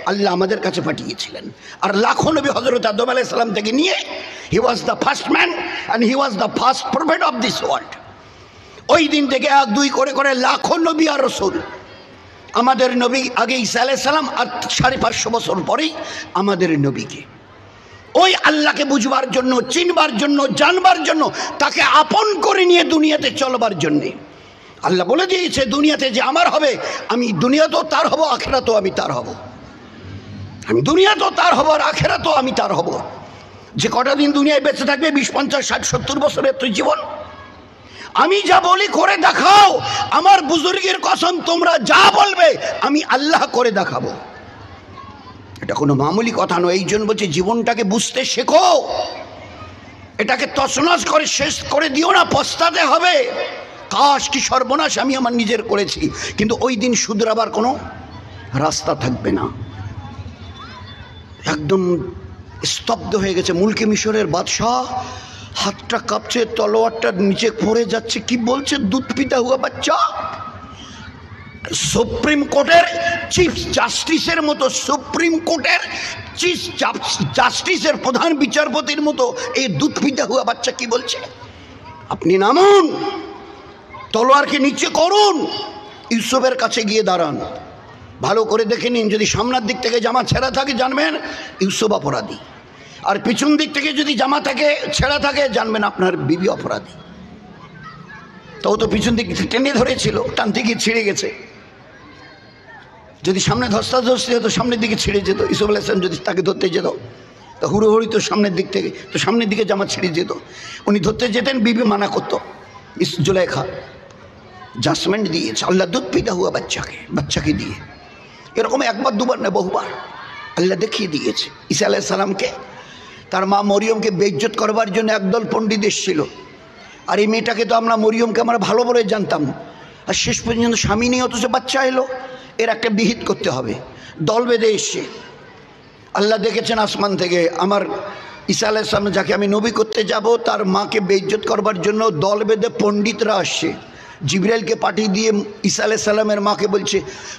আল্লাহ আমাদের কাছে পাঠিয়েছিলেন। আর লাখো নবী হযরত আদম আলাইহিস সালাম থেকে নিয়ে he was the first man and he was the first prophet of this world. ওই দিন থেকে এক দুই করে করে লাখো নবী আর রাসূল। আমাদের নবী আগে ঈসা আলাইহিস সালাম, আর 550 বছর পরেই আমাদের নবীকে ওই আল্লাহকে বুঝবার জন্য, চিনবার জন্য, জানবার জন্য, তাকে আপন করে নিয়ে দুনিয়াতে চলবার জন্যে আল্লাহ বলে দিয়েছে দুনিয়াতে যে আমার হবে, আমি দুনিয়াতেও তার হব, আখিরাতেও আমি তার হব। আমি দুনিয়াতেও তার হব আর আখিরাতেও আমি তার হব। যে কটা দিন দুনিয়ায় বেঁচে থাকবে, 20, 50, 60, 70 বছরের তো জীবন, আমি যা বলি করে দেখাও। আমার বুজুর্গের কসম, তোমরা যা বলবে আমি আল্লাহ করে দেখাবো। এটা কোনো মামুলি কথা নয়। এই জন্য বলছি জীবনটাকে বুঝতে শেখো, এটাকে তছনছ করে শেষ করে দিও না, পস্তাতে হবে। কাশ কি সর্বনাশ আমি আমার নিজের করেছি, কিন্তু ওই দিন শুধরাবার কোনো রাস্তা থাকবে না। একদম স্তব্ধ হয়ে গেছে। মুলকে মিশরের বাদশাহ, হাতটা কাঁপছে, তলোয়ারটা নিচে পড়ে যাচ্ছে। কি বলছে? দুধ পিতা হুয়া বাচ্চা। সুপ্রিম কোর্টের চিফ জাস্টিসের মতো, সুপ্রিম কোর্টের চিফ জাস্টিসের প্রধান বিচারপতির মতো এই দুধ পিতা হুয়া বাচ্চা কি বলছে? আপনি নামুন, তলোয়ারকে নিচে করুন, ইউসুফের কাছে গিয়ে দাঁড়ান। ভালো করে দেখে নিন, যদি সামনের দিক থেকে জামা ছেঁড়া থাকে জানবেন ইউসুফ অপরাধী, আর পিছন দিক থেকে যদি জামা থাকে ছেঁড়া থাকে জানবেন আপনার বিবি অপরাধী। তো পিছন দিক টেনে ধরেছিল, টানতে গিয়ে ছিঁড়ে গেছে। যদি সামনে ধস্তাধস্তি হতো সামনের দিকে ছিঁড়ে যেত। ইউসুফ আলাইহিস সালাম যদি তাকে ধরতে যেত তো হুড়োহুড়ি তো সামনের দিক থেকে, তো সামনের দিকে জামা ছিঁড়ে যেত। উনি ধরতে যেতেন, বিবি মানা করতো। জুলাইখা জাজমেন্ট দিয়েছে আল্লাহ দুধ পিতা হুয়া বাচ্চাকে দিয়ে। এরকম একবার দুবার না, বহুবার আল্লাহ দেখিয়ে দিয়েছে। ঈসা আলাইহিস সালামকে তার মা মরিয়মকে বেইজ্জত করবার জন্য একদল পণ্ডিত এসেছিল। আর এই মেয়েটাকে তো আমরা মরিয়মকে আমরা ভালো বলে জানতাম, আর শেষ পর্যন্ত স্বামী নেই, অথচ বাচ্চা এলো। এর একটা বিহিত করতে হবে। দল বেঁধে এসছে। আল্লাহ দেখেছেন আসমান থেকে আমার ঈসা আলাইহিস সালাম যাকে আমি নবী করতে যাব, তার মাকে বেইজ্জত করবার জন্য দল বেঁধে পণ্ডিতরা আসছে। জিবরাইলকে পাঠিয়ে দিয়ে ঈসা আলাইহিস সালামের মাকে বলছে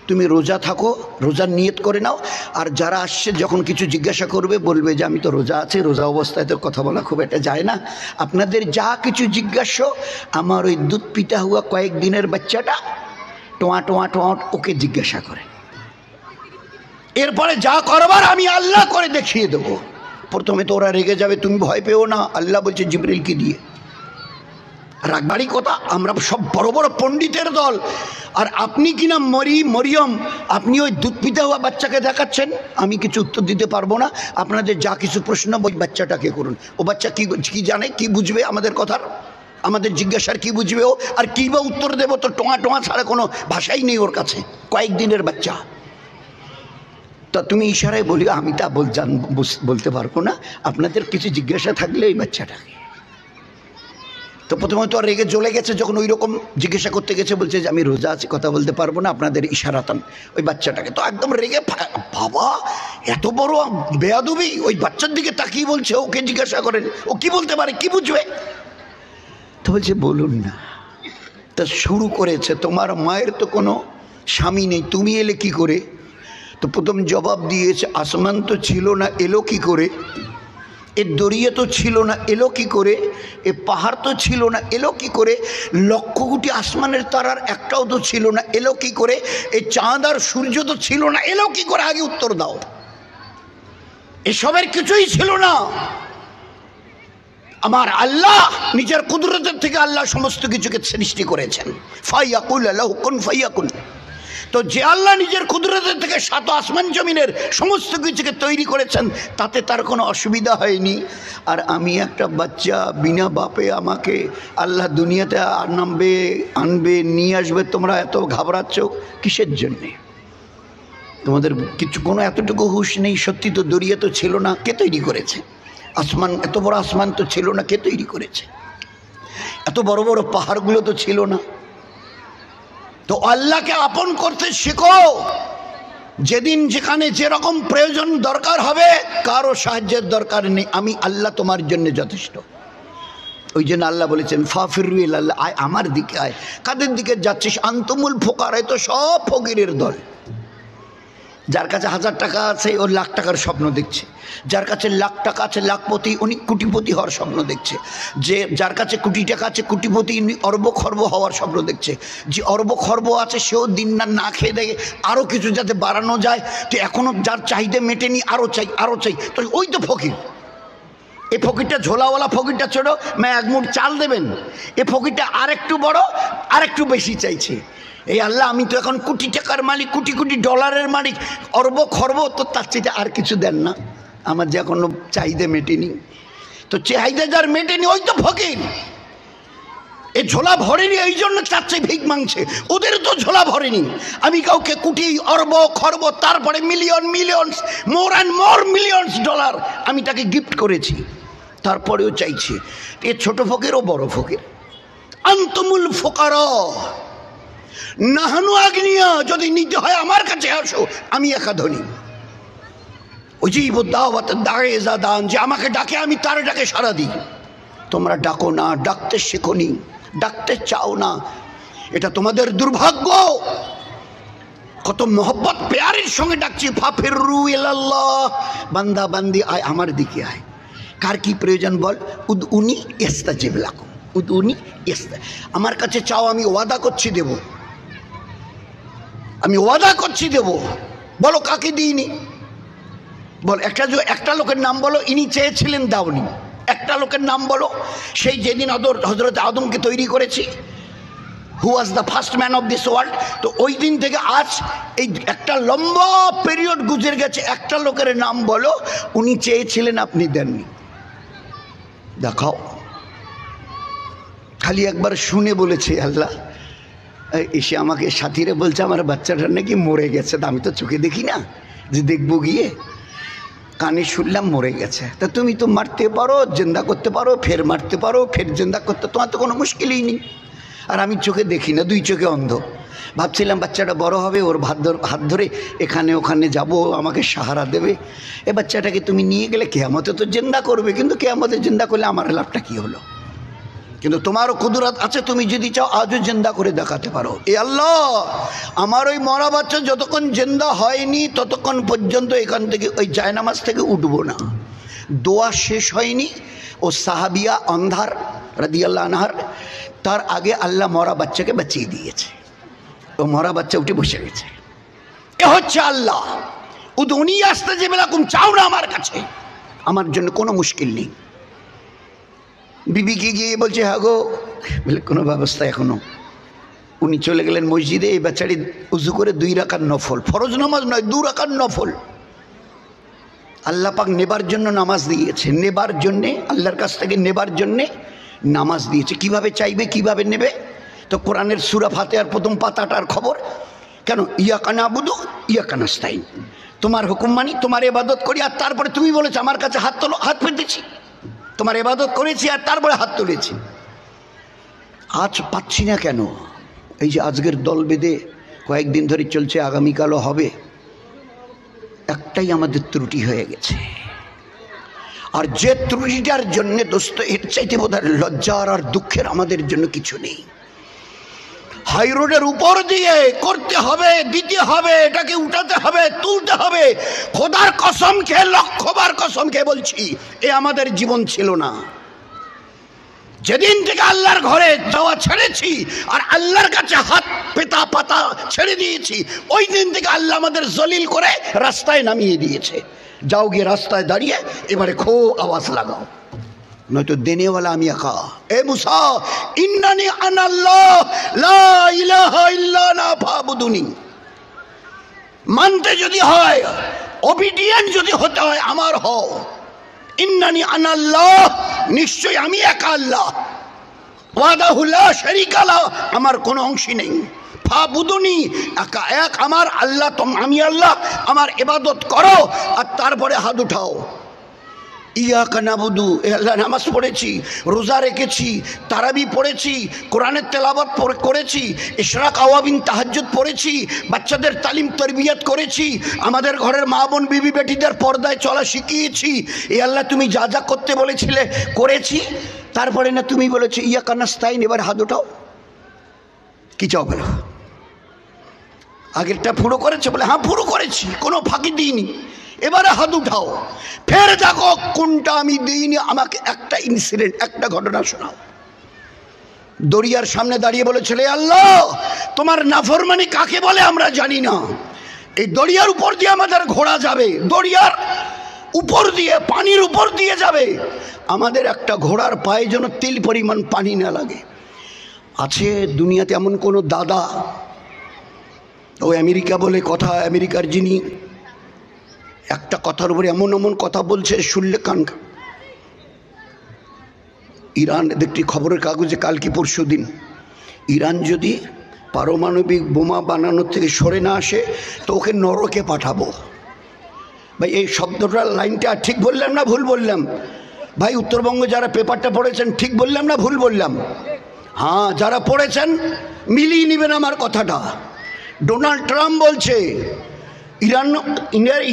তুমি রোজা থাকো, রোজার নিয়ত করে নাও, আর যারা আসছে যখন কিছু জিজ্ঞাসা করবে বলবে যে আমি তো রোজা আছি, রোজা অবস্থায় তো কথা বলা খুব একটা যায় না, আপনাদের যা কিছু জিজ্ঞাসা আমার ওই দুধ পিতা হুয়া কয়েকদিনের বাচ্চাটা টোয়া টোয়া টোয়া ওকে জিজ্ঞাসা করে, এরপরে যা করবার আমি আল্লাহ করে দেখিয়ে দেবো। প্রথমে তো ওরা রেগে যাবে, তুমি ভয় পেও না, আল্লাহ বলছে জিবরাইলকে দিয়ে। রাগবাড়ি কথা, আমরা সব বড় বড় পণ্ডিতের দল, আর আপনি কিনা মরিয়ম আপনি ওই দুধ পিতা হওয়া বাচ্চাকে দেখাচ্ছেন। আমি কিছু উত্তর দিতে পারবো না, আপনাদের যা কিছু প্রশ্ন ওই বাচ্চাটাকে করুন। ও বাচ্চা কি জানে, কি বুঝবে আমাদের কথার, আমাদের জিজ্ঞাসার কি বুঝবে ও, আর কী বা উত্তর দেবো? তো টোঁয়া টোঁয়া ছাড়া কোনো ভাষাই নেই ওর কাছে, কয়েকদিনের বাচ্চা। তা তুমি ইশারায় বলি, আমি তা বলতে পারবো না, আপনাদের কিছু জিজ্ঞাসা থাকলে ওই বাচ্চাটাকে। তো প্রথমে তো রেগে জ্বলে গেছে, যখন ওই রকম জিজ্ঞাসা করতে গেছে বলছে যে আমি রোজা আছি, কথা বলতে পারবো না, আপনাদের ইশারাতান ওই বাচ্চাটাকে। তো একদম রেগে, বাবা এত বড় বেয়াদবি, ওই বাচ্চার দিকে তাকিয়ে বলছে ওকে জিজ্ঞাসা করেন, ও কি বলতে পারে, কি বুঝবে? তো বলছে বলুন না। তা শুরু করেছে, তোমার মায়ের তো কোনো স্বামী নেই, তুমি এলে কি করে? তো প্রথম জবাব দিয়েছে আসমান তো ছিল না, এলো কি করে? এ দরিয়া তো ছিল না, এলো কি করে? এ পাহাড় তো ছিল না, এলো কি করে? লক্ষ কোটি আসমানের তারার একটাও তো ছিল না, এলো কি করে? এ চাঁদ আর সূর্য তো ছিল না, এলো কি করে? আগে উত্তর দাও। এসবের কিছুই ছিল না। আমার আল্লাহ নিজের কুদরতের থেকে আল্লাহ সমস্ত কিছুকে সৃষ্টি করেছেন। ফায়াকুল লাহু কুন ফায়াকুন। তো যে আল্লাহ নিজের কুদরতের থেকে সাত আসমান জমিনের সমস্ত কিছুকে তৈরি করেছেন, তাতে তার কোনো অসুবিধা হয়নি। আর আমি একটা বাচ্চা, বিনা বাপে আমাকে আল্লাহ দুনিয়াতে আনবে, নিয়ে আসবে, তোমরা এত ঘাবড়াচ্ছ কিসের জন্যে? তোমাদের কিছু কোনো এতটুকু হুঁশ নেই? সত্যি তো দরিয়া তো ছিল না, কে তৈরি করেছে? আসমান, এত বড় আসমান তো ছিল না, কে তৈরি করেছে? এত বড় বড় পাহাড়গুলো তো ছিল না। তো আল্লাহকে আপন করতে শেখো। যেদিন যেখানে যেরকম প্রয়োজন দরকার হবে, কারো সাহায্যের দরকার নেই, আমি আল্লাহ তোমার জন্য যথেষ্ট। ওই জন্য আল্লাহ বলেছেন ফাফিরু ইলাল্লাহ, আয় আমার দিকে আয়। কাদের দিকে যাচ্ছিস? আনতুমুল ফুকারা, তো সব ফকিরের দল। যার কাছে 1000 টাকা আছে ও লাখ টাকার স্বপ্ন দেখছে, যার কাছে লাখ টাকা আছে লাখপতি উনি কোটিপতি হওয়ার স্বপ্ন দেখছে, যে যার কাছে কোটি টাকা আছে কোটিপতি উনি অর্বখর্ব হওয়ার স্বপ্ন দেখছে, যে অর্বখর্ব আছে সেও দিন না খেয়ে দেখে আরও কিছু যাতে বাড়ানো যায়, তো এখনও যার চাহিদা মেটেনি আরও চাই আরও চাই, তো ওই তো ফকির। এই ফকিরটা ঝোলাওয়ালা ফকিরটা ছোট এক মুঠ চাল দেবেন, এ ফকিরটা আরেকটু বড় আরেকটু বেশি চাইছে। এই আল্লাহ আমি তো এখন কোটি টাকার মালিক, কোটি কোটি ডলারের মালিক, অর্ব খর্ব, তো তার চাইতে আর কিছু দেন না, আমার যে এখনো চাহিদা মেটেনি। তো চাহিদা যার মেটেনি ওই তো ফকির। এ ঝোলা ভরেনি এই জন্য চাচ্ছে ভিক মাংছে, ওদের তো ঝোলা ভরেনি। আমি কাউকে কোটি অর্ব খর্ব তারপরে million millions more and more millions dollar আমি তাকে গিফট করেছি, তারপরেও চাইছে। এ ছোট ফকির ও বড় ফকির। আনতুমুল ফুকারা নাহানু আগনিয়া, যদি নিতে হয় আমার কাছে আসো, আমি একা ধনী। দান, যে আমাকে ডাকে আমি তার ডাকে সাড়া দিই। তোমরা ডাকো না, ডাকতে শেখোনি, ডাকতে চাও না, এটা তোমাদের দুর্ভাগ্য। কত মোহব্বত প্যারের সঙ্গে ডাকছি, ফাফিরু ইলাল্লাহ, বান্দা বান্দি আয় আমার দিকে আয়। কার কি প্রয়োজন বল, উদউনি ইস্তাজিব লাকুম, উদউনি ইস্তা, আমার কাছে চাও, আমি ওয়াদা করছি দেব, আমি ওয়াদা করছি দেব। বলো কাকে দিইনি, বল একটা লোকের নাম বলো ইনি চেয়েছিলেন দাওনি, একটা লোকের নাম বলো, সেই যেদিন হযরত আদমকে তৈরি করেছি, who was the first man of this world, তো ওই দিন থেকে আজ এই একটা লম্বা পিরিয়ড গুজরে গেছে, একটা লোকের নাম বলো উনি চেয়েছিলেন আপনি দেননি, দেখাও। খালি একবার শুনে বলেছে আল্লাহ, এসে আমাকে সাথীরে বলছে আমার বাচ্চাটা নাকি মরে গেছে, আমি তো চোখে দেখি না যে দেখবো গিয়ে, কানে শুনলাম মরে গেছে। তা তুমি তো মারতে পারো, জিন্দা করতে পারো, ফের মারতে পারো, ফের জিন্দা করতে, তোমার তো কোনো মুশকিলই নেই। আর আমি চোখে দেখি না, 2 চোখে অন্ধ। ভাবছিলাম বাচ্চাটা বড় হবে, ওর হাত ধরে এখানে ওখানে যাব, আমাকে সাহারা দেবে। এ বাচ্চাটাকে তুমি নিয়ে গেলে কেয়ামতে তো জিন্দা করবে, কিন্তু কেয়ামতে জিন্দা করলে আমার লাভটা কী হলো? কিন্তু তোমারও কুদরত আছে, তুমি যদি চাও আজও জিন্দা করে দেখাতে পারো। এ আল্লাহ, আমার ওই মরা বাচ্চা যতক্ষণ জিন্দা হয়নি ততক্ষণ পর্যন্ত এখান থেকে ওই জায়নামাজ থেকে উঠবো না। দোয়া শেষ হয়নি, ও সাহাবিয়া অন্ধার রাদিয়াল্লাহু আনহার, তার আগে আল্লাহ মরা বাচ্চাকে বাঁচিয়ে দিয়েছে, ও মরা বাচ্চা উঠে বসে গেছে। এ হচ্ছে আল্লাহ। উদউনি আস্তাজিব লাকুম, চাও না আমার কাছে, আমার জন্য কোনো মুশকিল নেই। বিবিকে গিয়ে বলছে হ্যাঁ গো, বলে কোনো ব্যবস্থা এখনো। উনি চলে গেলেন মসজিদে, এই বাচ্চাটি উজু করে 2 রাকাত নফল, ফরজ নামাজ নয়, 2 রাকাত নফল আল্লাহ পাক নেবার জন্য নামাজ দিয়েছে, নেবার জন্যে, আল্লাহর কাছ থেকে নেবার জন্যে নামাজ দিয়েছে। কিভাবে চাইবে, কিভাবে নেবে? তো কোরআনের সূরা ফাতিহার প্রথম পাতাটার খবর কেন, ইয়াকা নাবুদু ইয়াকা নাস্তাইন, তোমার হুকুম মানি, তোমার ইবাদত করি, আর তারপরে তুমি বলেছো আমার কাছে হাত তোলো, হাত পেতেছি, তোমার ইবাদত করেছি আর তারপরে হাত তুলেছি। আজ পাচ্ছি না কেন? এই যে আজকের দল বেঁধে কয়েকদিন ধরে চলছে, আগামীকালও হবে, একটাই আমাদের ত্রুটি হয়ে গেছে। আর যে ত্রুটিটার জন্য দোস্ত, এর চাইতে বোধহয় লজ্জার আর দুঃখের আমাদের জন্য কিছু নেই। হাই রোডের উপর দিয়ে করতে হবে, দিতে হবে, এটাকে উঠাতে হবে, তুলতে হবে। খোদার কসম খেয়ে, 100বার কসম খেয়ে বলছি, এ আমাদের জীবন ছিল না। যেদিন থেকে আল্লাহর ঘরে যাওয়া ছেড়েছি আর আল্লাহর কাছে হাত পেতা পাতা ছেড়ে দিয়েছি, ওই দিন থেকে আল্লাহ আমাদের জলিল করে রাস্তায় নামিয়ে দিয়েছে। যাও গিয়ে রাস্তায় দাঁড়িয়ে এবারে খুব আওয়াজ লাগাও, নয়তো দেনেওয়ালা আমি একা। এ মুসা, ইন্নানি আনাল্লাহ লা ইলাহা ইল্লা আনা ফাবুদুনি, মানতে যদি হয়, ওবিডিয়েন্ট যদি হতে হয়, আমার হও। ইন্নানি আনাল্লাহ, নিশ্চয় আমি একা আল্লাহ। ওয়াহদাহু লা শারীকা লাহু, আমার কোনো অংশী নেই। ফাবুদুনি, একা এক আমার আল্লাহ, আমি আল্লাহ, আমার ইবাদত করো। আর তারপরে হাত উঠাও। ইয়াকা নাবুদু, এ আল্লাহ নামাজ পড়েছি, রোজা রেখেছি, তারাবি পড়েছি, কোরআনের তেলাওয়াত করেছি, ইশরাক আওয়াবিন তাহাজ্জুদ পড়েছি, বাচ্চাদের তালিম তরবিয়ত করেছি, আমাদের ঘরের মা বোন বিবি বেটিদের পর্দায় চলা শিখিয়েছি। এ আল্লাহ তুমি যা যা করতে বলেছিলে করেছি। তারপরে না তুমি বলেছো ইয়াকা নাস্তাইন, এবার হাত উঠাও। কি চাও বলো? আগেরটা পুরো করেছে? বলে হ্যাঁ পুরো করেছি, কোনো ফাঁকি দিইনি। এবারে হাত উঠাও, ফের দেখো কোনটা আমি দিইনি, আমাকে একটা ইনসিডেন্ট, একটা ঘটনা শোনাও। দরিয়ার সামনে দাঁড়িয়ে বলেছিল, আল্লাহ তোমার নাফরমানি কাকে বলে আমরা জানি না, এই দরিয়ার উপর দিয়ে আমাদের ঘোড়া যাবে, দরিয়ার উপর দিয়ে, পানির উপর দিয়ে যাবে, আমাদের একটা ঘোড়ার পায়ে যেন তেল পরিমাণ পানি না লাগে। আছে দুনিয়াতে এমন কোনো দাদা, ও আমেরিকা বলে কথা, আমেরিকার যিনি একটা কথার উপরে এমন এমন কথা বলছে শুনলে কান। ইরান দেখছি খবরের কাগজে কালকে পরশু দিন, ইরান যদি পারমাণবিক বোমা বানানোর থেকে সরে না আসে তো ওকে নরকে পাঠাবো। ভাই এই শব্দটা, লাইনটা ঠিক বললাম না ভুল বললাম? ভাই উত্তরবঙ্গ যারা পেপারটা পড়েছেন ঠিক বললাম না ভুল বললাম? হ্যাঁ, যারা পড়েছেন মিলিয়ে নেবেন আমার কথাটা। ডোনাল্ড ট্রাম্প বলছে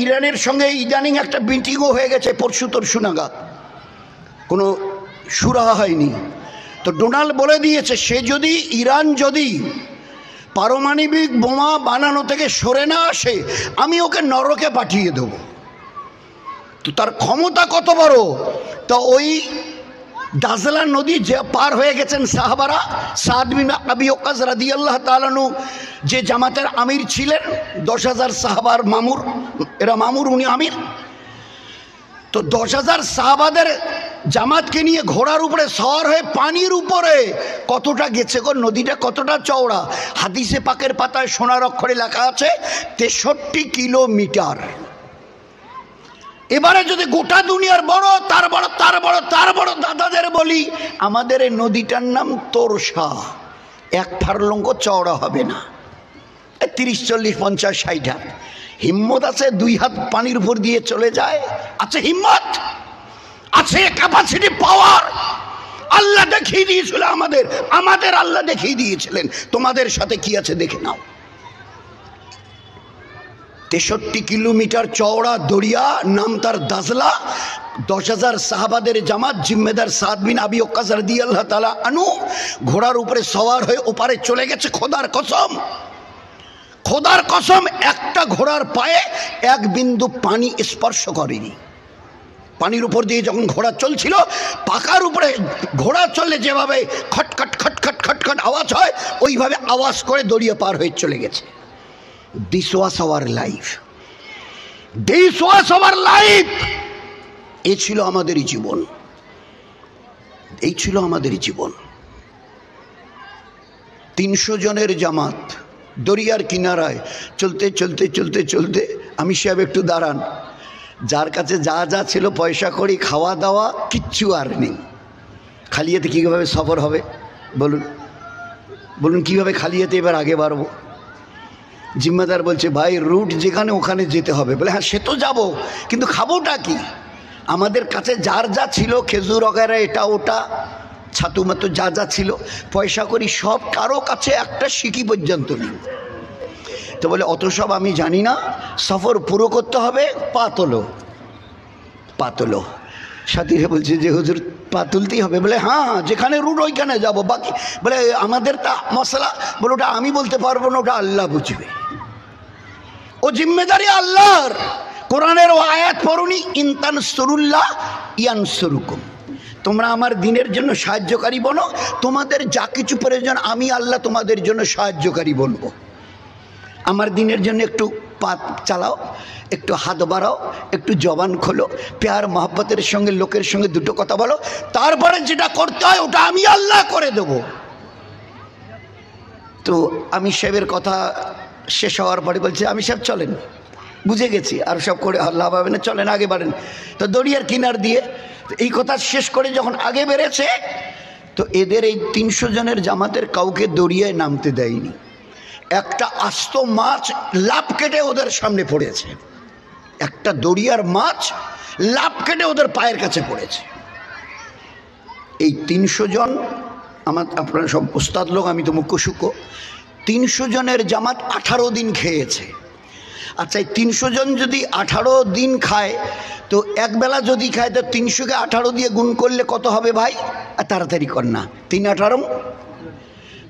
ইরানের সঙ্গে ইদানিং একটা মিটিংও হয়ে গেছে পরশু তরশু নাগাদ, কোনো সুরাহা হয়নি। তো ডোনাল্ড বলে দিয়েছে সে যদি, ইরান যদি পারমাণবিক বোমা বানানো থেকে সরে না আসে আমি ওকে নরকে পাঠিয়ে দেব। তো তার ক্ষমতা কত বড়! তো ওই দাজলা নদী যে পার হয়ে গেছেন সাহাবারা, সাদ বিন আবি ওয়াক্কাস রাদিয়াল্লাহু তাআলা আনহু যে জামাতের আমির ছিলেন, 10,000 সাহাবার মামুর, এরা মামুর, উনি আমির। তো 10,000 সাহাবাদের জামাতকে নিয়ে ঘোড়ার উপরে সওয়ার হয়ে পানির উপরে কতটা গেছে গো, নদীটা কতটা চওড়া? হাদিসে পাকের পাতায় সোনার অক্ষরে লেখা আছে 63 কিলোমিটার। এবারে যদি গোটা দুনিয়ার বড় তার বড় তার বড় তার বড় দাদাদের বলি, আমাদের এই নদীটার নাম তোরসা, এক ফারলঙ্গ চওড়া হবে না, 30, 40, 50, 60 হাত। হিম্মত আছে 2 হাত পানির উপর দিয়ে চলে যায়? আছে হিম্মত, আছে ক্যাপাসিটি, পাওয়ার। আল্লাহ দেখিয়ে দিয়েছিল আমাদের আল্লাহ দেখিয়ে দিয়েছিলেন। তোমাদের সাথে কি আছে দেখে নাও। 63 কিলোমিটার চওড়া দরিয়া, নাম তার দাজলা। 10,000 সাহাবাদের জামাত, জিম্মেদার সাদ বিন আবি ওয়াক্কাস রাদিয়াল্লাহু তাআলা আনহু ঘোড়ার উপরে সওয়ার হয়ে ওপারে চলে গেছে। খোদার কসম, খোদার কসম, একটা ঘোড়ার পায়ে এক বিন্দু পানি স্পর্শ করেনি। পানির উপর দিয়ে যখন ঘোড়া চলছিল, পাকার উপরে ঘোড়া চললে যেভাবে খটখট খটখট খটখট আওয়াজ হয়, ওইভাবে আওয়াজ করে দরিয়া পার হয়ে চলে গেছে। This was our life. This was our life. এই ছিল আমাদের জীবন, এই ছিল আমাদের জীবন। 300 জনের জামাত দরিয়ার কিনারায় চলতে চলতে চলতে চলতে, আমি সাহেব একটু দাঁড়ান, যার কাছে যা যা ছিল পয়সা করি, খাওয়া দাওয়া কিচ্ছু আর নেই। খালিয়াতে কীভাবে সফর হবে বলুন, বলুন কীভাবে খালিয়াতে এবার আগে বাড়বো? জিম্মেদার বলছে ভাই রুট যেখানে ওখানে যেতে হবে। বলে হ্যাঁ সে তো যাবো, কিন্তু খাবোটা কি? আমাদের কাছে যার যা ছিল, খেজুর অগেরা, এটা ওটা, ছাতু মাতু যা যা ছিল, পয়সা করি সব, কারো কাছে একটা সিকি পর্যন্ত নেই। তো বলে অত সব আমি জানি না, সফর পুরো করতে হবে, পা তোলো পা তোলো। সাথীরা বলছে যে হুজুর পা তুলতেই হবে? বলে হ্যাঁ যেখানে রুট ওইখানে যাবো, বাকি বলে আমাদের তা মশলা, বলে ওটা আমি বলতে পারবো না, ওটা আল্লাহ বুঝবে, ও জিম্মেদারি আল্লাহর। কোরআনের ও আয়াত পড়ুনি, ইনতান সরুল্লাহ ইয়ানসুরুকুম, তোমরা আমার দিনের জন্য সাহায্যকারী বনো, তোমাদের যা কিছু প্রয়োজন আমি আল্লাহ তোমাদের জন্য সাহায্যকারী বলবো। আমার দিনের জন্য একটু পা চালাও, একটু হাত বাড়াও, একটু জবান খোলো, প্যার মহব্বতের সঙ্গে লোকের সঙ্গে দুটো কথা বলো, তারপরে যেটা করতে হয় ওটা আমি আল্লাহ করে দেব। তো আমি সাহেবের কথা শেষ হওয়ার পরে বলছে আমি সাহেব চলেন, বুঝে গেছি আর সব করে আল্লাহ পাবে না, চলেন আগে বাড়েন। তো দরিয়ার কিনার দিয়ে এই কথা শেষ করে যখন আগে বেড়েছে, তো এদের এই 300 জনের জামাতের কাউকে দরিয়ায় নামতে দেয়নি। একটা আস্ত মাছ লাফ কেটে ওদের সামনে পড়েছে, একটা দরিয়ার মাছ লাফ কেটে ওদের পায়ের কাছে পড়েছে। এই 300 জন আমার, আপনারা সব ওস্তাদ লোক, আমি তো মুখ্য সূক্ষ্ম, 300 জনের জামাত 18 দিন খেয়েছে। আচ্ছা এই 300 জন যদি 18 দিন খায়, তো একবেলা যদি খায়, তো 300কে 18 দিয়ে গুণ করলে কত হবে ভাই? তাড়াতাড়ি কর না, 3 × 18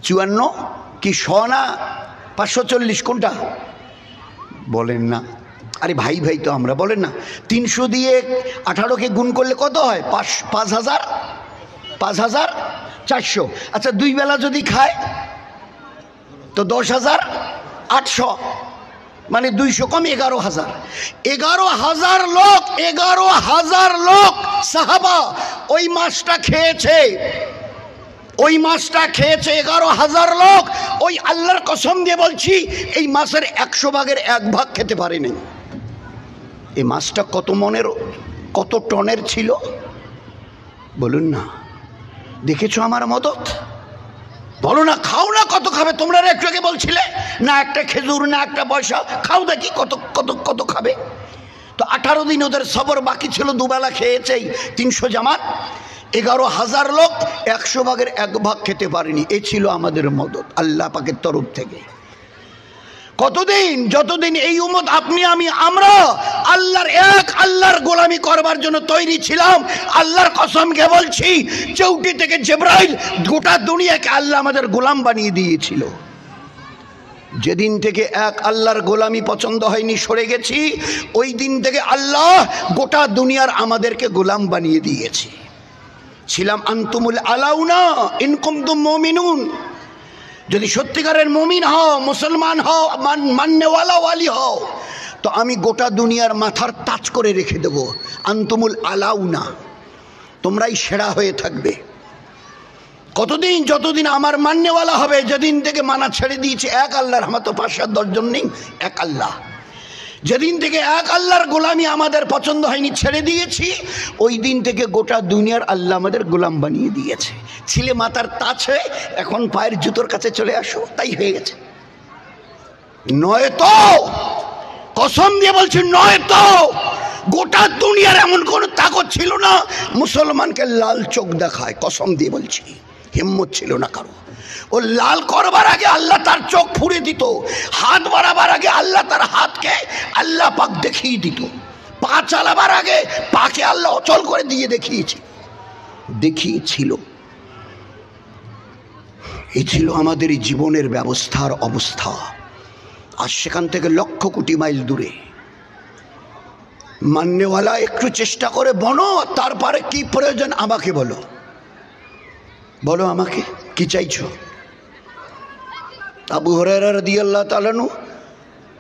= 54 কি 100 না 540 কোনটা বলেন না? আরে ভাই ভাই তো আমরা, বলেন না। 300 দিয়ে 18কে গুণ করলে কত হয়? 5400। আচ্ছা 2 বেলা যদি খায় তো 10,800, মানে 200 কম 11,000। 11,000 লোক, 11,000 লোক সাহাবা ওই মাছটা খেয়েছে, ওই মাছটা খেয়েছে 11,000 লোক। ওই আল্লাহর কসম দিয়ে বলছি এই মাছের 100 ভাগের 1 ভাগ খেতে পারেনি। এই মাছটা কত মনের, কত টনের ছিল বলুন না? দেখেছো আমার মদত? বলো না, খাও না, কত খাবে? তোমরা একটু আগে বলছিলে না একটা খেজুর না একটা পয়সা, খাও দেখি কত কত কত খাবে। তো 18 দিন ওদের সবর বাকি ছিল, দুবেলা খেয়েছেই 300 জামাত। 11,000 লোক 100 ভাগের 1 ভাগ খেতে পারেনি। এ ছিল আমাদের মদত আল্লাহ পাকের তরফ থেকে। কতদিন? যতদিন এই উম্মত আপনি আমি আমরা আল্লাহর এক আল্লাহর গোলামি করবার জন্য তৈরি ছিলাম। আল্লাহর কসমকে বলছি, চৌকি থেকে জিবরাইল গোটা দুনিয়াকে আল্লাহ আমাদের গোলাম বানিয়ে দিয়েছিল। যেদিন থেকে এক আল্লাহর গোলামি পছন্দ হয়নি, সরে গেছি, ওই দিন থেকে আল্লাহ গোটা দুনিয়ার আমাদেরকে গোলাম বানিয়ে দিয়েছে। ছিলাম আনতুমুল আলাউনা ইন কুনতুম মুমিনুন, যদি সত্যিকারের মুমিন হও, মুসলমান হও, মাননেওয়ালা ওয়ালি হও, তো আমি গোটা দুনিয়ার মাথার তাজ করে রেখে দেব। আনতুমুল আলাউনা, তোমরাই সেরা হয়ে থাকবে। কতদিন? যতদিন আমার মাননেওয়ালা হবে। যেদিন থেকে মানা ছেড়ে দিয়েছে এক আল্লাহর, আমার তো 5-7-10 জন নেই, এক আল্লাহ। যেদিন থেকে এক আল্লাহর গোলামি আমাদের পছন্দ হয়নি, ছেড়ে দিয়েছি, ওই দিন থেকে গোটা দুনিয়ার আল্লাহ আমাদের গোলাম বানিয়ে দিয়েছে। ছিলে মাথার তাজ হয়ে, এখন পায়ের জুতোর কাছে চলে আসো, তাই হয়ে গেছে। নয় তো, কসম দিয়ে বলছি, নয় তো গোটা দুনিয়ার এমন কোনো তাকত ছিল না মুসলমানকে লাল চোখ দেখায়। কসম দিয়ে বলছি, হিম্মত ছিল না কারো। ও লাল করবার আগে আল্লাহ তার চোখ ফুঁড়ে দিত, হাত বাড়াবার আগে আল্লাহ তার হাতকে আল্লাহ পাক দেখিয়ে দিত, পা চালাবার আগে পাকে আল্লাহ অচল করে দিয়ে দেখিয়েছিল। এই ছিল আমাদের এই জীবনের ব্যবস্থার অবস্থা। আর সেখান থেকে লক্ষ কোটি মাইল দূরে মাননেওয়ালা একটু চেষ্টা করে বনো। তারপরে কি প্রয়োজন আমাকে বলো, বলো আমাকে কি চাইছো? আবু হুরায়রা রাদিয়াল্লাহু তাআলা আনহু,